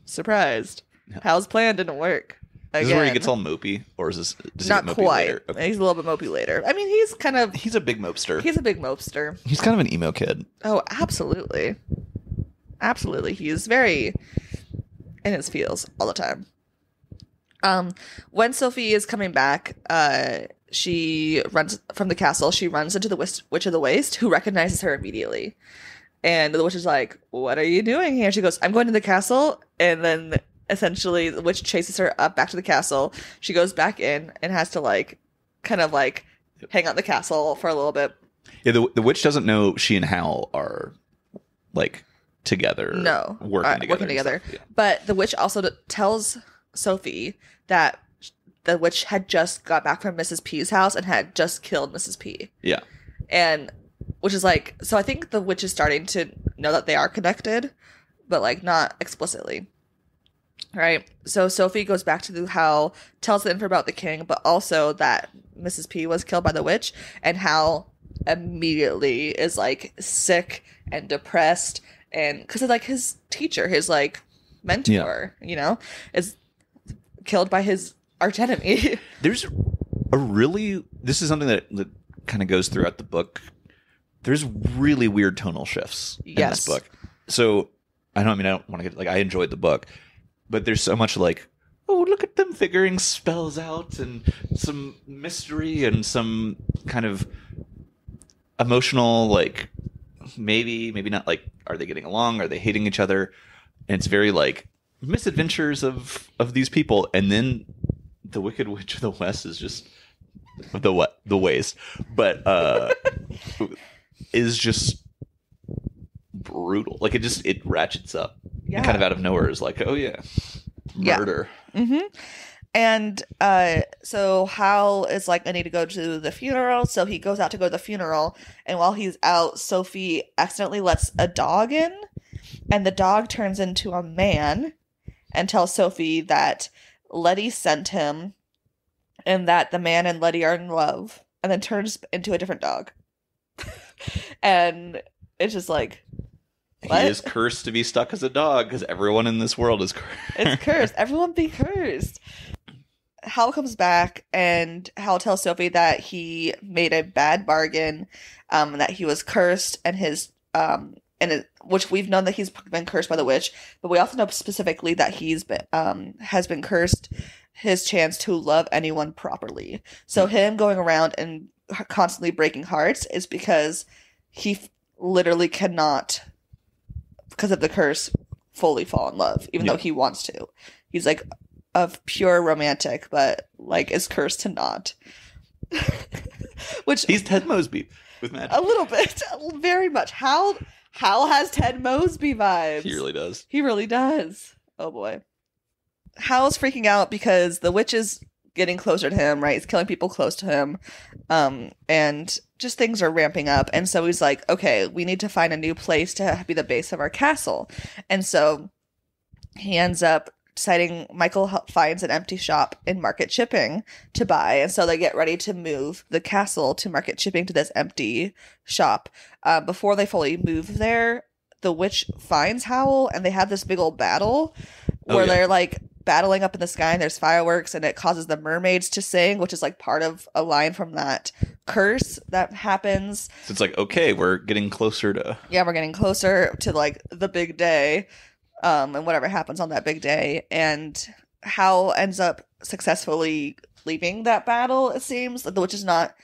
[SPEAKER 1] surprised. Yeah. Howl's plan didn't work.
[SPEAKER 2] Again. Is this where he gets all mopey? Or is this does
[SPEAKER 1] not
[SPEAKER 2] he get mopey
[SPEAKER 1] quite?
[SPEAKER 2] Later? Okay.
[SPEAKER 1] He's a little bit mopey later. I mean, he's a big mopester. He's a big mopester.
[SPEAKER 2] He's kind of an emo kid.
[SPEAKER 1] Oh, absolutely. Absolutely. He's very in his feels all the time. When Sophie is coming back, she runs from the castle. She runs into the Witch of the Waste, who recognizes her immediately. And the witch is like, what are you doing here? She goes, I'm going to the castle. And then essentially the witch chases her up back to the castle. She goes back in and has to like kind of like hang out in the castle for a little bit.
[SPEAKER 2] Yeah, the witch doesn't know she and Howl are like together.
[SPEAKER 1] No.
[SPEAKER 2] Working together.
[SPEAKER 1] Yeah. But the witch also tells Sophie that the witch had just got back from Mrs. P's house and had just killed Mrs. P.
[SPEAKER 2] Yeah.
[SPEAKER 1] And which is like, so I think the witch is starting to know that they are connected, but like not explicitly. Right. So Sophie goes back to the Howl, tells the info about the king, but also that Mrs. P was killed by the witch, and Howl immediately is like sick and depressed, and because of like his teacher, his like mentor, you know, is killed by his archenemy.
[SPEAKER 2] There's this is something that kind of goes throughout the book. There's really weird tonal shifts in this book. So I don't want to get like, I enjoyed the book, but there's so much like, oh, look at them figuring spells out and some mystery and some kind of emotional, like maybe not, like, are they getting along? Are they hating each other? And it's very like misadventures of these people. And then the Wicked Witch of the West is just the waste. But is just brutal. Like it ratchets up.
[SPEAKER 1] Yeah.
[SPEAKER 2] And kind of out of nowhere is like, oh yeah, murder.
[SPEAKER 1] Yeah. Mm-hmm. And so Hal is like, I need to go to the funeral. So he goes out to go to the funeral. And while he's out, Sophie accidentally lets a dog in. And the dog turns into a man and tells Sophie that Letty sent him and that the man and Letty are in love. And then turns into a different dog. And it's just like, what?
[SPEAKER 2] He is cursed to be stuck as a dog because everyone in this world is cursed.
[SPEAKER 1] It's cursed. Everyone be cursed. Hal comes back and Hal tells Sophie that he made a bad bargain, that he was cursed and his which we've known that he's been cursed by the witch, but we also know specifically that he's been has been cursed his chance to love anyone properly. So him going around and constantly breaking hearts is because he literally cannot, because of the curse, fully fall in love, even though he wants to. He's like of pure romantic, but like is cursed to not. Which
[SPEAKER 2] he's Ted Mosby with magic.
[SPEAKER 1] A little bit, very much. Hal has Ted Mosby vibes.
[SPEAKER 2] He really does.
[SPEAKER 1] He really does. Oh boy. Hal's freaking out because the witch is getting closer to him, right? He's killing people close to him. And just things are ramping up. And so he's like, okay, we need to find a new place to be the base of our castle. And so he ends up deciding, Michael finds an empty shop in Market Shipping to buy. And so they get ready to move the castle to Market Shipping to this empty shop. Before they fully move there, the witch finds Howl and they have this big old battle where they're like battling up in the sky and there's fireworks and it causes the mermaids to sing, which is like part of a line from that curse that happens.
[SPEAKER 2] So it's like, okay, we're getting closer to...
[SPEAKER 1] Yeah, we're getting closer to like the big day. And whatever happens on that big day. And Howl ends up successfully leaving that battle, it seems. The witch is not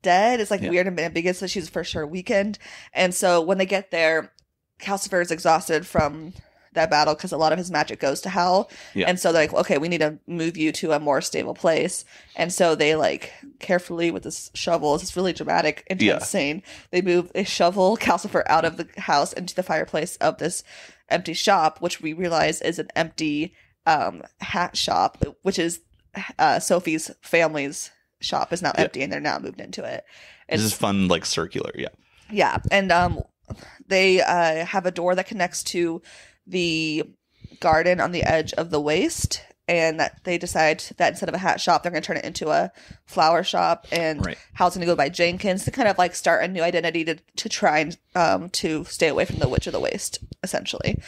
[SPEAKER 1] dead. It's like weird and ambiguous, but she's for sure weakened. And so when they get there, Calcifer is exhausted from that battle because a lot of his magic goes to Howl. Yeah. And so they're like, okay, we need to move you to a more stable place. And so they like carefully with this shovel, it's really dramatic, intense scene. They shovel Calcifer out of the house into the fireplace of this empty shop, which we realize is an empty hat shop, which is Sophie's family's shop is now empty and they're now moved into it.
[SPEAKER 2] This is fun, like circular,
[SPEAKER 1] Yeah, and they have a door that connects to the garden on the edge of the waste, and that they decide that instead of a hat shop, they're going to turn it into a flower shop, and Hal's going to go by Jenkins to kind of like start a new identity to try and to stay away from the Witch of the Waste, essentially.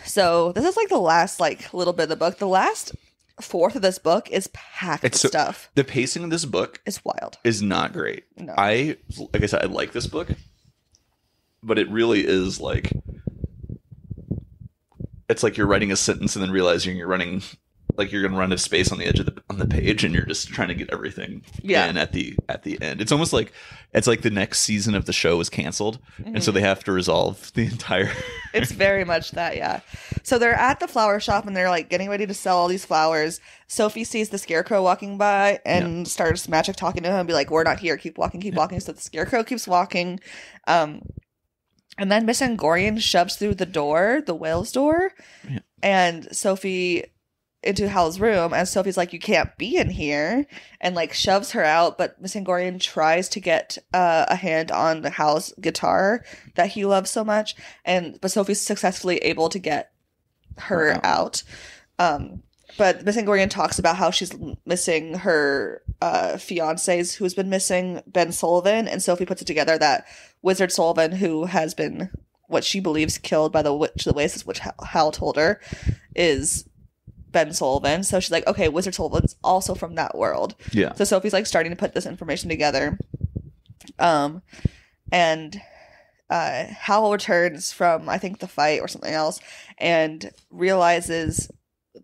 [SPEAKER 1] So this is like the last like little bit of the book. The last fourth of this book is packed with stuff.
[SPEAKER 2] The pacing of this book
[SPEAKER 1] is wild.
[SPEAKER 2] Is not great.
[SPEAKER 1] No.
[SPEAKER 2] Like I said, I like this book, but it really is like, it's like you're writing a sentence and then realizing you're running, like you're going to run out of space on the edge of the page, and you're just trying to get everything in at the end. It's almost like the next season of the show was canceled, and so they have to resolve the entire.
[SPEAKER 1] It's very much that, yeah. So they're at the flower shop and they're like getting ready to sell all these flowers. Sophie sees the scarecrow walking by and starts magic talking to him and be like, "We're not here. Keep walking, keep walking." So the scarecrow keeps walking. And then Miss Angorian shoves through the door, the whale's door, and Sophie into Hal's room. And Sophie's like, "You can't be in here," and like shoves her out. But Miss Angorian tries to get a hand on the Hal's guitar that he loves so much, but Sophie's successfully able to get her out. But Miss Angorian talks about how she's missing her fiancés who's been missing, Ben Sullivan, and Sophie puts it together that Wizard Sullivan, who has been what she believes killed by the Witch of the Waste, which Hal told her, is Ben Sullivan. So she's like, okay, Wizard Sullivan's also from that world. Yeah. So Sophie's like starting to put this information together. And Hal returns from, I think, the fight or something else, and realizes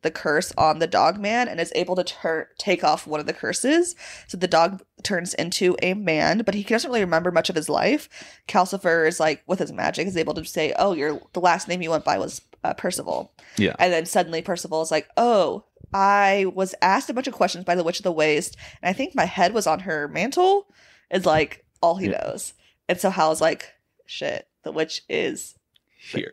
[SPEAKER 1] the curse on the dog man and is able to take off one of the curses. So the dog turns into a man, but he doesn't really remember much of his life. Calcifer is like, with his magic, is able to say, "Oh, the last name you went by was Percival." Yeah. And then suddenly Percival is like, "Oh, I was asked a bunch of questions by the Witch of the Waste, and I think my head was on her mantle," is like all he knows. And so Howl's like, shit, the witch is
[SPEAKER 2] Here.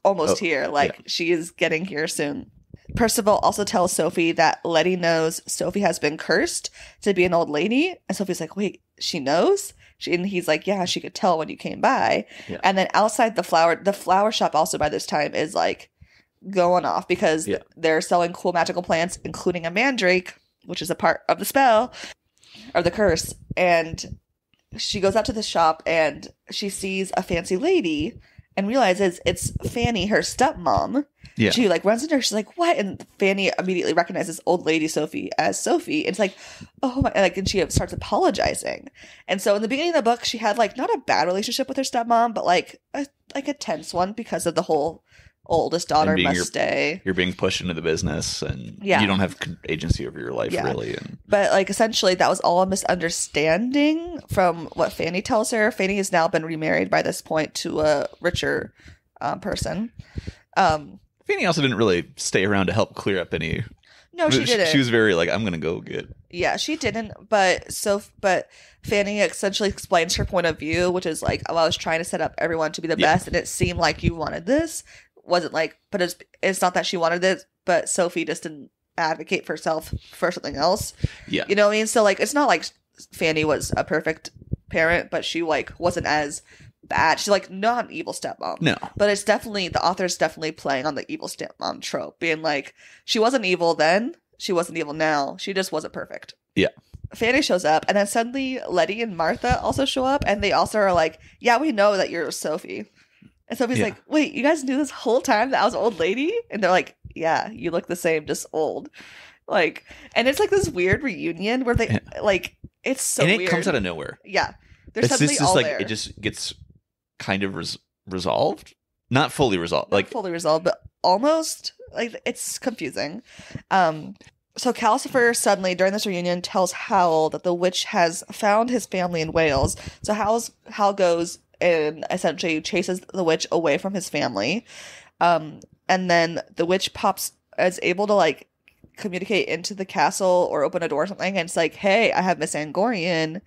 [SPEAKER 1] almost here. Like, she is getting here soon. Percival also tells Sophie that Letty knows Sophie has been cursed to be an old lady. And Sophie's like, wait, she knows? And he's like, yeah, she could tell when you came by. Yeah. And then outside the flower shop also by this time is like going off because they're selling cool magical plants, including a mandrake, which is a part of the spell or the curse. And she goes out to the shop and she sees a fancy lady and realizes it's Fanny, her stepmom. Yeah. She like runs into her. She's like, what? And Fanny immediately recognizes old lady Sophie as Sophie. And it's like, oh my, like, and she starts apologizing. And so in the beginning of the book, she had like not a bad relationship with her stepmom, but like a tense one because of the whole oldest daughter must stay.
[SPEAKER 2] You're being pushed into the business and you don't have agency over your life really.
[SPEAKER 1] But like essentially that was all a misunderstanding from what Fanny tells her. Fanny has now been remarried by this point to a richer person.
[SPEAKER 2] Fanny also didn't really stay around to help clear up any.
[SPEAKER 1] No, she didn't.
[SPEAKER 2] She was very like, I'm going to go get.
[SPEAKER 1] Yeah, she didn't. But Fanny essentially explains her point of view, which is like, oh, I was trying to set up everyone to be the best, and it seemed like you wanted this. Wasn't like, but it's not that she wanted it, but Sophie just didn't advocate for herself for something else. Yeah, you know what I mean. So like, it's not like Fanny was a perfect parent, but she like wasn't as bad. She's like not an evil stepmom. No, but it's definitely the author's definitely playing on the evil stepmom trope, being like she wasn't evil then, she wasn't evil now, she just wasn't perfect. Yeah. Fanny shows up, and then suddenly Letty and Martha also show up, and they also are like, yeah, we know that you're Sophie. And Sophie's like, wait, you guys knew this whole time that I was an old lady? And they're like, yeah, you look the same, just old. Like, and it's like this weird reunion where they, like, it's so weird.
[SPEAKER 2] And it comes out of nowhere.
[SPEAKER 1] Yeah. They're suddenly all
[SPEAKER 2] like,
[SPEAKER 1] there.
[SPEAKER 2] It just gets kind of resolved. Not fully resolved.
[SPEAKER 1] Not fully resolved, but almost. Like, it's confusing. So Calcifer suddenly, during this reunion, tells Howl that the witch has found his family in Wales. So Howl goes and essentially chases the witch away from his family. And then the witch is able to like communicate into the castle or open a door or something. And it's like, hey, I have Miss Angorian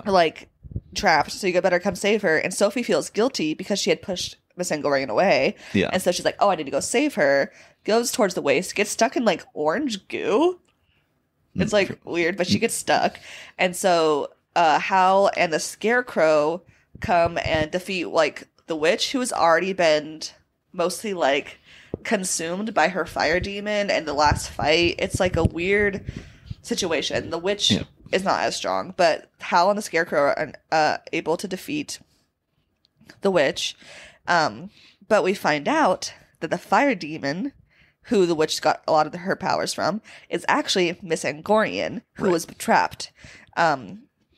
[SPEAKER 1] like trapped. So you better come save her. And Sophie feels guilty because she had pushed Miss Angorian away. Yeah. And so she's like, oh, I need to go save her. Goes towards the waist, gets stuck in like orange goo. It's like weird, but she gets stuck. And so Howl and the Scarecrow come and defeat like the witch, who has already been mostly like consumed by her fire demon in the last fight. It's like a weird situation. The witch is not as strong, but Howl and the Scarecrow are able to defeat the witch. But we find out that the fire demon, who the witch got a lot of her powers from, is actually Miss Angorian, who was trapped.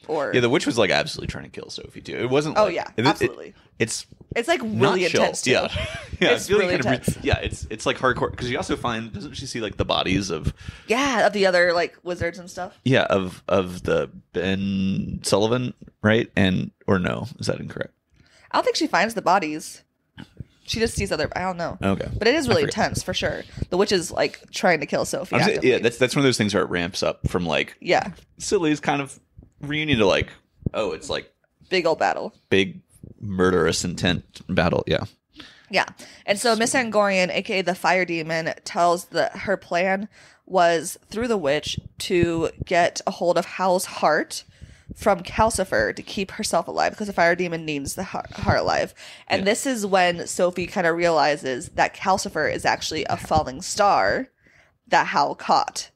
[SPEAKER 1] The witch was
[SPEAKER 2] like absolutely trying to kill Sophie too. It wasn't. Like,
[SPEAKER 1] absolutely.
[SPEAKER 2] It's
[SPEAKER 1] like really intense too.
[SPEAKER 2] Yeah,
[SPEAKER 1] it's really intense.
[SPEAKER 2] It's like hardcore because you also doesn't she see like the bodies of
[SPEAKER 1] of the other like wizards and stuff?
[SPEAKER 2] Yeah, of the Ben Sullivan, right? Or no, is that incorrect?
[SPEAKER 1] I don't think she finds the bodies. She just sees other. I don't know. Okay, but it is really intense for sure. The witch is like trying to kill Sophie.
[SPEAKER 2] That's one of those things where it ramps up from like Silly's kind of reunion to like, oh, it's like
[SPEAKER 1] big old battle,
[SPEAKER 2] big murderous intent battle.
[SPEAKER 1] Yeah. And so Miss Angorian, aka the fire demon, tells that her plan was through the witch to get a hold of Howl's heart from Calcifer to keep herself alive, because the fire demon needs the heart alive. And this is when Sophie kind of realizes that Calcifer is actually a falling star that Howl caught.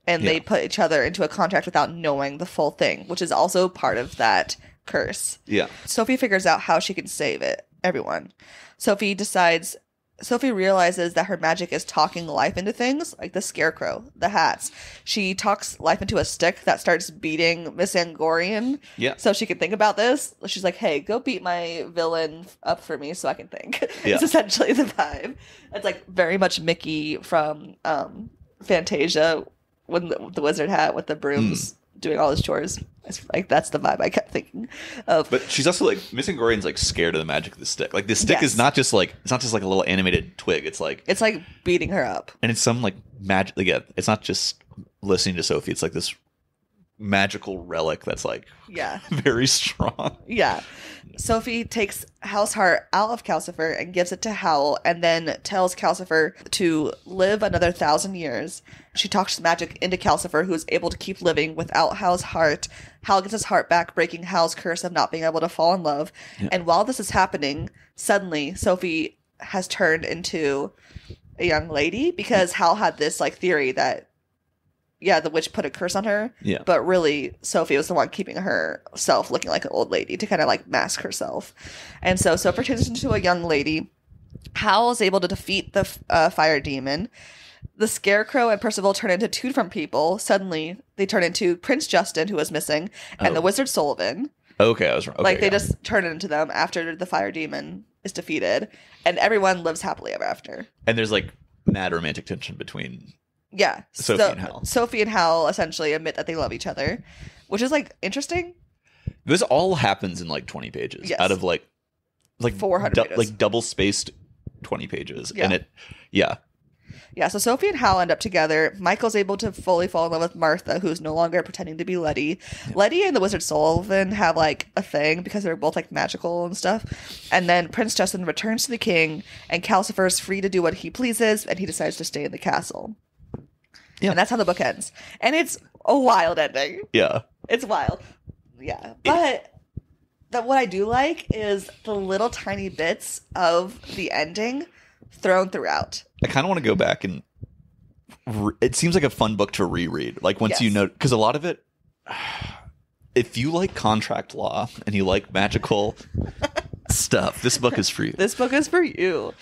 [SPEAKER 1] And they put each other into a contract without knowing the full thing, which is also part of that curse. Yeah. Sophie figures out how she can save everyone. Sophie realizes that her magic is talking life into things, like the Scarecrow, the hats. She talks life into a stick that starts beating Miss Angorian. Yeah. So she can think about this. She's like, hey, go beat my villain up for me so I can think. Yeah. It's essentially the vibe. It's like very much Mickey from Fantasia, when the wizard hat with the brooms doing all his chores. It's like that's the vibe I kept thinking of.
[SPEAKER 2] But she's also like Miss Angorian's like scared of the magic of the stick. Like the stick is not just like a little animated twig. It's like
[SPEAKER 1] beating her up.
[SPEAKER 2] And it's some like magic. Like, it's not just listening to Sophie. It's like this magical relic that's like
[SPEAKER 1] Yeah.
[SPEAKER 2] very strong.
[SPEAKER 1] Yeah. Sophie takes Howl's heart out of Calcifer and gives it to Howl, and then tells Calcifer to live another 1,000 years. She talks magic into Calcifer, who is able to keep living without Howl's heart. Howl gets his heart back, breaking Howl's curse of not being able to fall in love.
[SPEAKER 2] Yeah.
[SPEAKER 1] And while this is happening, suddenly Sophie has turned into a young lady, because Howl had this like theory that the witch put a curse on her.
[SPEAKER 2] Yeah.
[SPEAKER 1] But really, Sophie was the one keeping herself looking like an old lady to kind of like mask herself. And so Sophie turns into a young lady. Howl is able to defeat the fire demon. The Scarecrow and Percival turn into two different people. Suddenly, they turn into Prince Justin, who was missing, and the Wizard Sullivan.
[SPEAKER 2] Okay, I was wrong. Okay,
[SPEAKER 1] like, they just turn into them after the fire demon is defeated. And everyone lives happily ever after.
[SPEAKER 2] And there's like mad romantic tension between...
[SPEAKER 1] Yeah.
[SPEAKER 2] Sophie and Howl.
[SPEAKER 1] Sophie and Howl essentially admit that they love each other, which is like interesting.
[SPEAKER 2] This all happens in like 20 pages
[SPEAKER 1] Yes.
[SPEAKER 2] out of like
[SPEAKER 1] 400 pages.
[SPEAKER 2] like double spaced 20 pages.
[SPEAKER 1] Yeah.
[SPEAKER 2] And
[SPEAKER 1] Yeah, so Sophie and Howl end up together. Michael's able to fully fall in love with Martha, who's no longer pretending to be Letty. Yeah. Letty and the Wizard Sullivan have like a thing because they're both like magical and stuff. And then Prince Justin returns to the king, and Calcifer is free to do what he pleases, and he decides to stay in the castle. Yeah. And that's how the book ends. And it's a wild ending.
[SPEAKER 2] Yeah.
[SPEAKER 1] It's wild. Yeah. But what I do like is the little tiny bits of the ending thrown throughout.
[SPEAKER 2] I kind of want to go back and... it seems like a fun book to reread. Like once you know... Because a lot of it... If you like contract law and you like magical stuff, this book is for you.
[SPEAKER 1] This book is for you.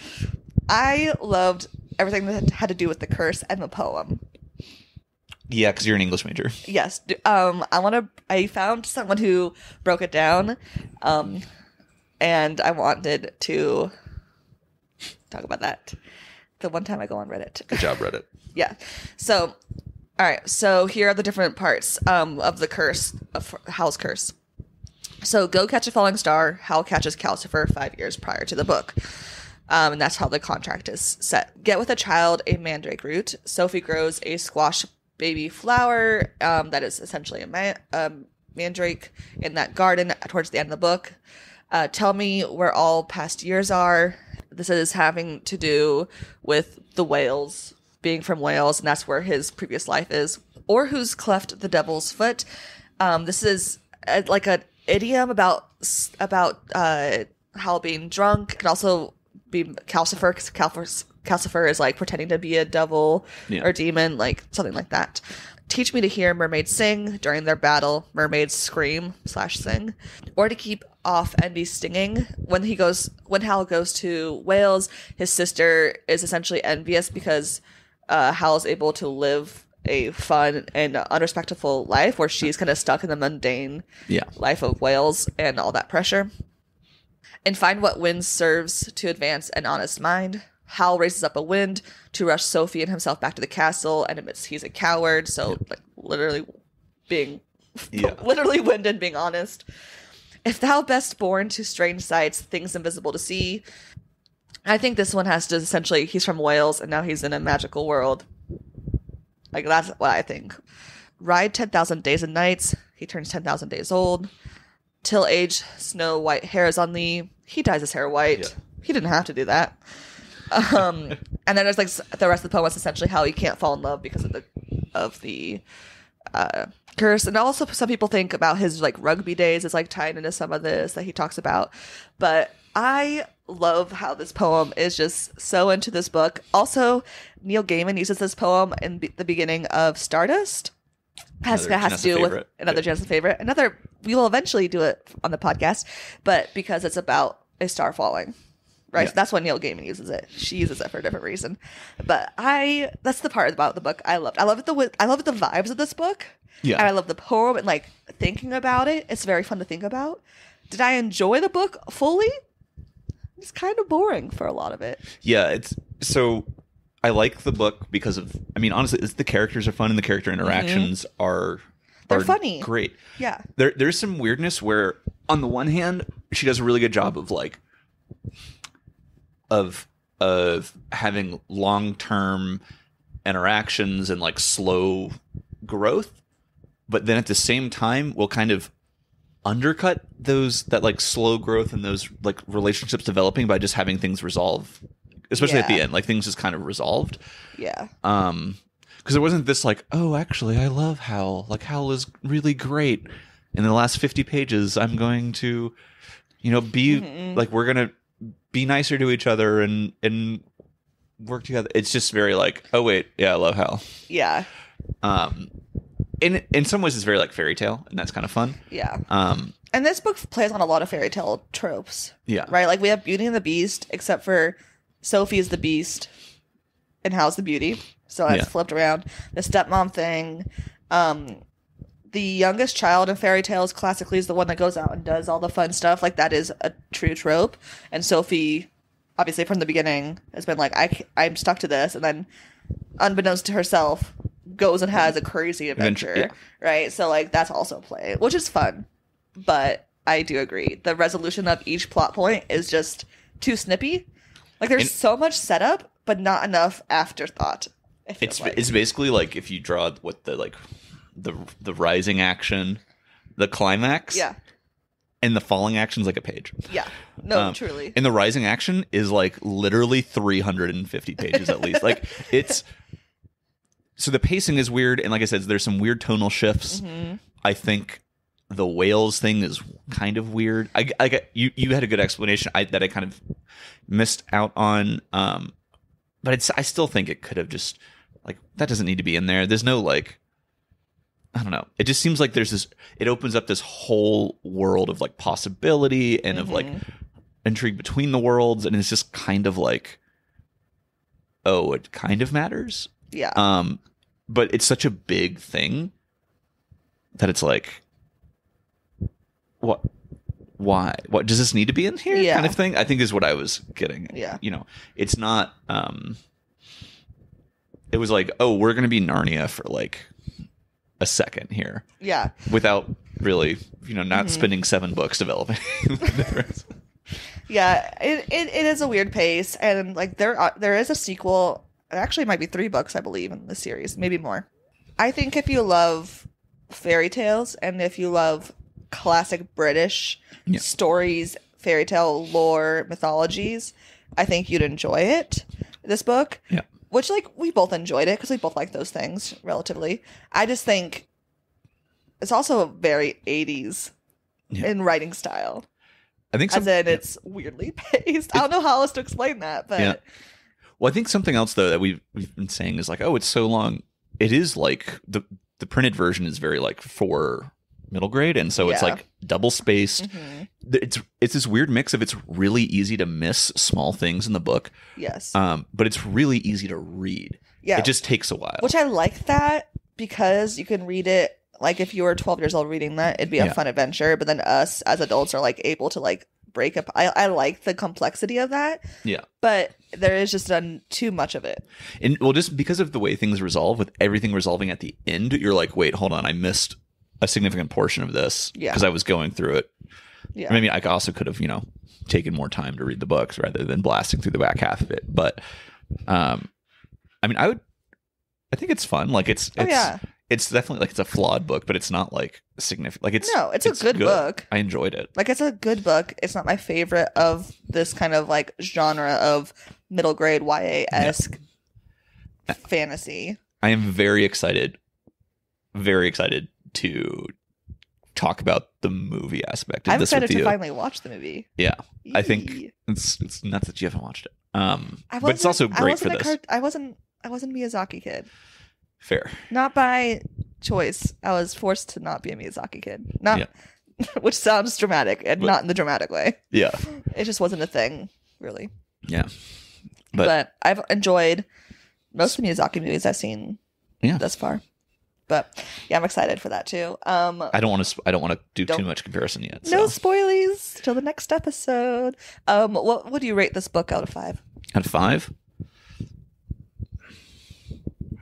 [SPEAKER 1] I loved everything that had to do with the curse and the poem.
[SPEAKER 2] Yeah, because you're an English major.
[SPEAKER 1] Yes. I found someone who broke it down, and I wanted to talk about that the one time I go on Reddit.
[SPEAKER 2] Good job, Reddit.
[SPEAKER 1] Yeah. So, all right. So here are the different parts of the curse, of Howl's curse. So go catch a falling star. Howl catches Calcifer 5 years prior to the book. And that's how the contract is set. Get with a child a mandrake root. Sophie grows a squash baby flower that is essentially a mandrake in that garden towards the end of the book. Tell me where all past years are. This is having to do with the Wales, being from Wales, and that's where his previous life is. Or who's cleft the devil's foot. This is like an idiom about Howl being drunk. It could also be Calcifer, because Calcifer is like pretending to be a devil or demon, like something like that. Teach me to hear mermaids sing during their battle. Mermaids scream / sing, or to keep off envy stinging. When Howl goes to Wales, his sister is essentially envious because Howl is able to live a fun and unrespectful life, where she's kind of stuck in the mundane life of Wales and all that pressure. And find what wind serves to advance an honest mind. Howl raises up a wind to rush Sophie and himself back to the castle, and admits he's a coward. So, like, literally wind and being honest. If thou best born to strange sights, things invisible to see. I think this one has to essentially, he's from Wales, and now he's in a magical world. Like, that's what I think. Ride 10,000 days and nights. He turns 10,000 days old. Till age, snow white hairs on thee. He dyes his hair white. Yeah. He didn't have to do that. And then there's like the rest of the poem is essentially how he can't fall in love because of the curse. And also some people think about his like rugby days as like tying into some of this that he talks about. But I love how this poem is just so into this book. Also, Neil Gaiman uses this poem in the beginning of Stardust. Has to do with another Jenessa favorite. We will eventually do it on the podcast, but because it's about a star falling. Right, so that's when Neil Gaiman uses it. She uses it for a different reason, but that's the part about the book I loved. I love the vibes of this book. Yeah, and I love the poem and like thinking about it. It's very fun to think about. Did I enjoy the book fully? It's kind of boring for a lot of it.
[SPEAKER 2] Yeah, so I like the book because of. I mean, honestly, the characters are fun and the character interactions are
[SPEAKER 1] funny.
[SPEAKER 2] Great.
[SPEAKER 1] Yeah,
[SPEAKER 2] there's some weirdness where on the one hand she does a really good job of like. Of having long-term interactions and like slow growth, but then at the same time will kind of undercut that like slow growth and those like relationships developing by just having things resolve, especially at the end, like things just kind of resolved.
[SPEAKER 1] Yeah.
[SPEAKER 2] Because there wasn't this like, oh, actually, I love Howl. Like Howl is really great. In the last 50 pages, I'm going to, be like, we're gonna be nicer to each other and work together. It's just very like, oh wait, yeah, I love Howl.
[SPEAKER 1] Yeah.
[SPEAKER 2] In some ways, it's very like fairy tale, and that's kind of fun.
[SPEAKER 1] Yeah. And this book plays on a lot of fairy tale tropes.
[SPEAKER 2] Yeah.
[SPEAKER 1] Right? Like we have Beauty and the Beast, except for Sophie is the Beast and How's the Beauty. So it's flipped around. The stepmom thing. The youngest child in fairy tales classically is the one that goes out and does all the fun stuff. Like that is a true trope. And Sophie, obviously from the beginning, has been like, I'm stuck to this. And then unbeknownst to herself, goes and has a crazy adventure, right? So like that's also play, which is fun, but I do agree the resolution of each plot point is just too snippy. Like there's so much setup, but not enough afterthought.
[SPEAKER 2] It's basically like if you draw what the rising action, the climax, and the falling action is like a page.
[SPEAKER 1] Yeah, no, truly.
[SPEAKER 2] And the rising action is like literally 350 pages at least. Like it's. So the pacing is weird, and like I said, there's some weird tonal shifts. Mm-hmm. I think the whales thing is kind of weird. I get you had a good explanation that I kind of missed out on, but I still think it could have just like that doesn't need to be in there. There's no like I don't know. It just seems like there's this. It opens up this whole world of like possibility and of like intrigue between the worlds, and it's just kind of like, oh, it kind of matters.
[SPEAKER 1] Yeah.
[SPEAKER 2] But it's such a big thing that it's like, what? Why? What does this need to be in here?
[SPEAKER 1] Yeah.
[SPEAKER 2] Kind of thing. I think is what I was getting.
[SPEAKER 1] Yeah.
[SPEAKER 2] It's not. It was like, oh, we're gonna be Narnia for like a second here.
[SPEAKER 1] Yeah.
[SPEAKER 2] Without really, not spending 7 books developing.
[SPEAKER 1] Yeah. It is a weird pace, and like there is a sequel. It actually might be 3 books, I believe, in the series, maybe more. I think if you love fairy tales and if you love classic British stories, fairy tale lore, mythologies, I think you'd enjoy it. This book, which like we both enjoyed it because we both like those things relatively. I just think it's also very 80s in writing style.
[SPEAKER 2] I think
[SPEAKER 1] it's weirdly paced. I don't know how else to explain that, but.
[SPEAKER 2] Yeah. Well, I think something else though that we've been saying is like, oh, it's so long. It is like the printed version is very like for middle grade, and so it's like double spaced. Mm-hmm. It's this weird mix of it's really easy to miss small things in the book.
[SPEAKER 1] Yes.
[SPEAKER 2] But it's really easy to read. Yeah. It just takes a while.
[SPEAKER 1] Which I like that because you can read it like if you were 12 years old reading that, it'd be a fun adventure. But then us as adults are like able to like break up. I like the complexity of that.
[SPEAKER 2] Yeah.
[SPEAKER 1] But there is just too much of it.
[SPEAKER 2] And well, just because of the way things resolve, with everything resolving at the end, you're like, wait, hold on, I missed a significant portion of this because I was going through it. Yeah. I mean, I also could have, taken more time to read the books rather than blasting through the back half of it. But I mean, I think it's fun. Like it's definitely like it's a flawed book, but it's not like significant. Like it's
[SPEAKER 1] a good book.
[SPEAKER 2] I enjoyed it.
[SPEAKER 1] Like it's a good book. It's not my favorite of this kind of like genre of middle grade YA-esque fantasy.
[SPEAKER 2] I am very excited to talk about the movie aspect of
[SPEAKER 1] I'm
[SPEAKER 2] this
[SPEAKER 1] excited
[SPEAKER 2] with you.
[SPEAKER 1] to finally watch the movie.
[SPEAKER 2] Yeah. I think it's nuts that you haven't watched it. But it's also great for this.
[SPEAKER 1] I wasn't a Miyazaki kid.
[SPEAKER 2] Fair.
[SPEAKER 1] Not by choice. I was forced to not be a Miyazaki kid. Which sounds dramatic and not in the dramatic way.
[SPEAKER 2] Yeah.
[SPEAKER 1] It just wasn't a thing, really.
[SPEAKER 2] Yeah.
[SPEAKER 1] But I've enjoyed most of the Miyazaki movies I've seen thus far. But yeah, I'm excited for that too.
[SPEAKER 2] I don't want to do too much comparison yet.
[SPEAKER 1] No spoilies till the next episode. What would you rate this book out of 5?
[SPEAKER 2] Out of 5?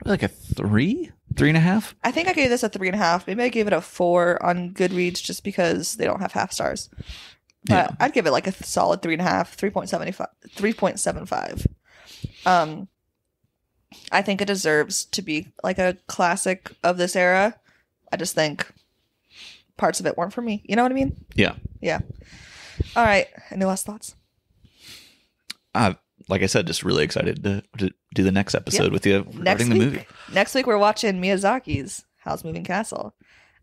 [SPEAKER 2] Like a 3? 3.5?
[SPEAKER 1] I think I gave this a 3.5. Maybe I gave it a 4 on Goodreads just because they don't have half stars. But I'd give it like a solid 3.5, 3.75. I think it deserves to be like a classic of this era. I just think parts of it weren't for me. You know what I mean?
[SPEAKER 2] Yeah.
[SPEAKER 1] Yeah. All right. Any last thoughts?
[SPEAKER 2] Like I said, just really excited to do the next episode with you regarding the movie.
[SPEAKER 1] Next week, we're watching Miyazaki's Howl's Moving Castle.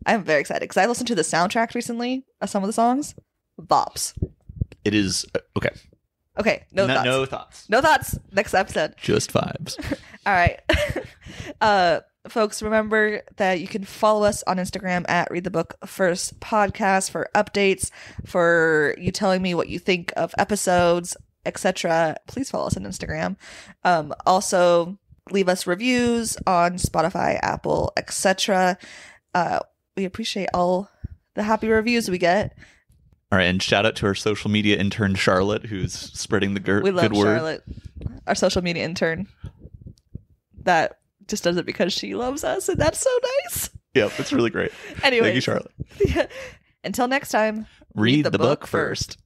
[SPEAKER 1] I'm very excited because I listened to the soundtrack recently of some of the songs. Bops.
[SPEAKER 2] It is okay.
[SPEAKER 1] Okay, no thoughts.
[SPEAKER 2] No thoughts.
[SPEAKER 1] No thoughts. Next episode.
[SPEAKER 2] Just vibes.
[SPEAKER 1] All right. Folks, remember that you can follow us on Instagram at Read the Book First Podcast for updates, for you telling me what you think of episodes, etc. Please follow us on Instagram. Also, leave us reviews on Spotify, Apple, etc. We appreciate all the happy reviews we get.
[SPEAKER 2] All right, and shout out to our social media intern, Charlotte, who's spreading the good word.
[SPEAKER 1] We love Charlotte, our social media intern. That just does it because she loves us, and that's so nice.
[SPEAKER 2] Yep, it's really great.
[SPEAKER 1] Anyway,
[SPEAKER 2] thank you, Charlotte.
[SPEAKER 1] Until next time,
[SPEAKER 2] read the book first.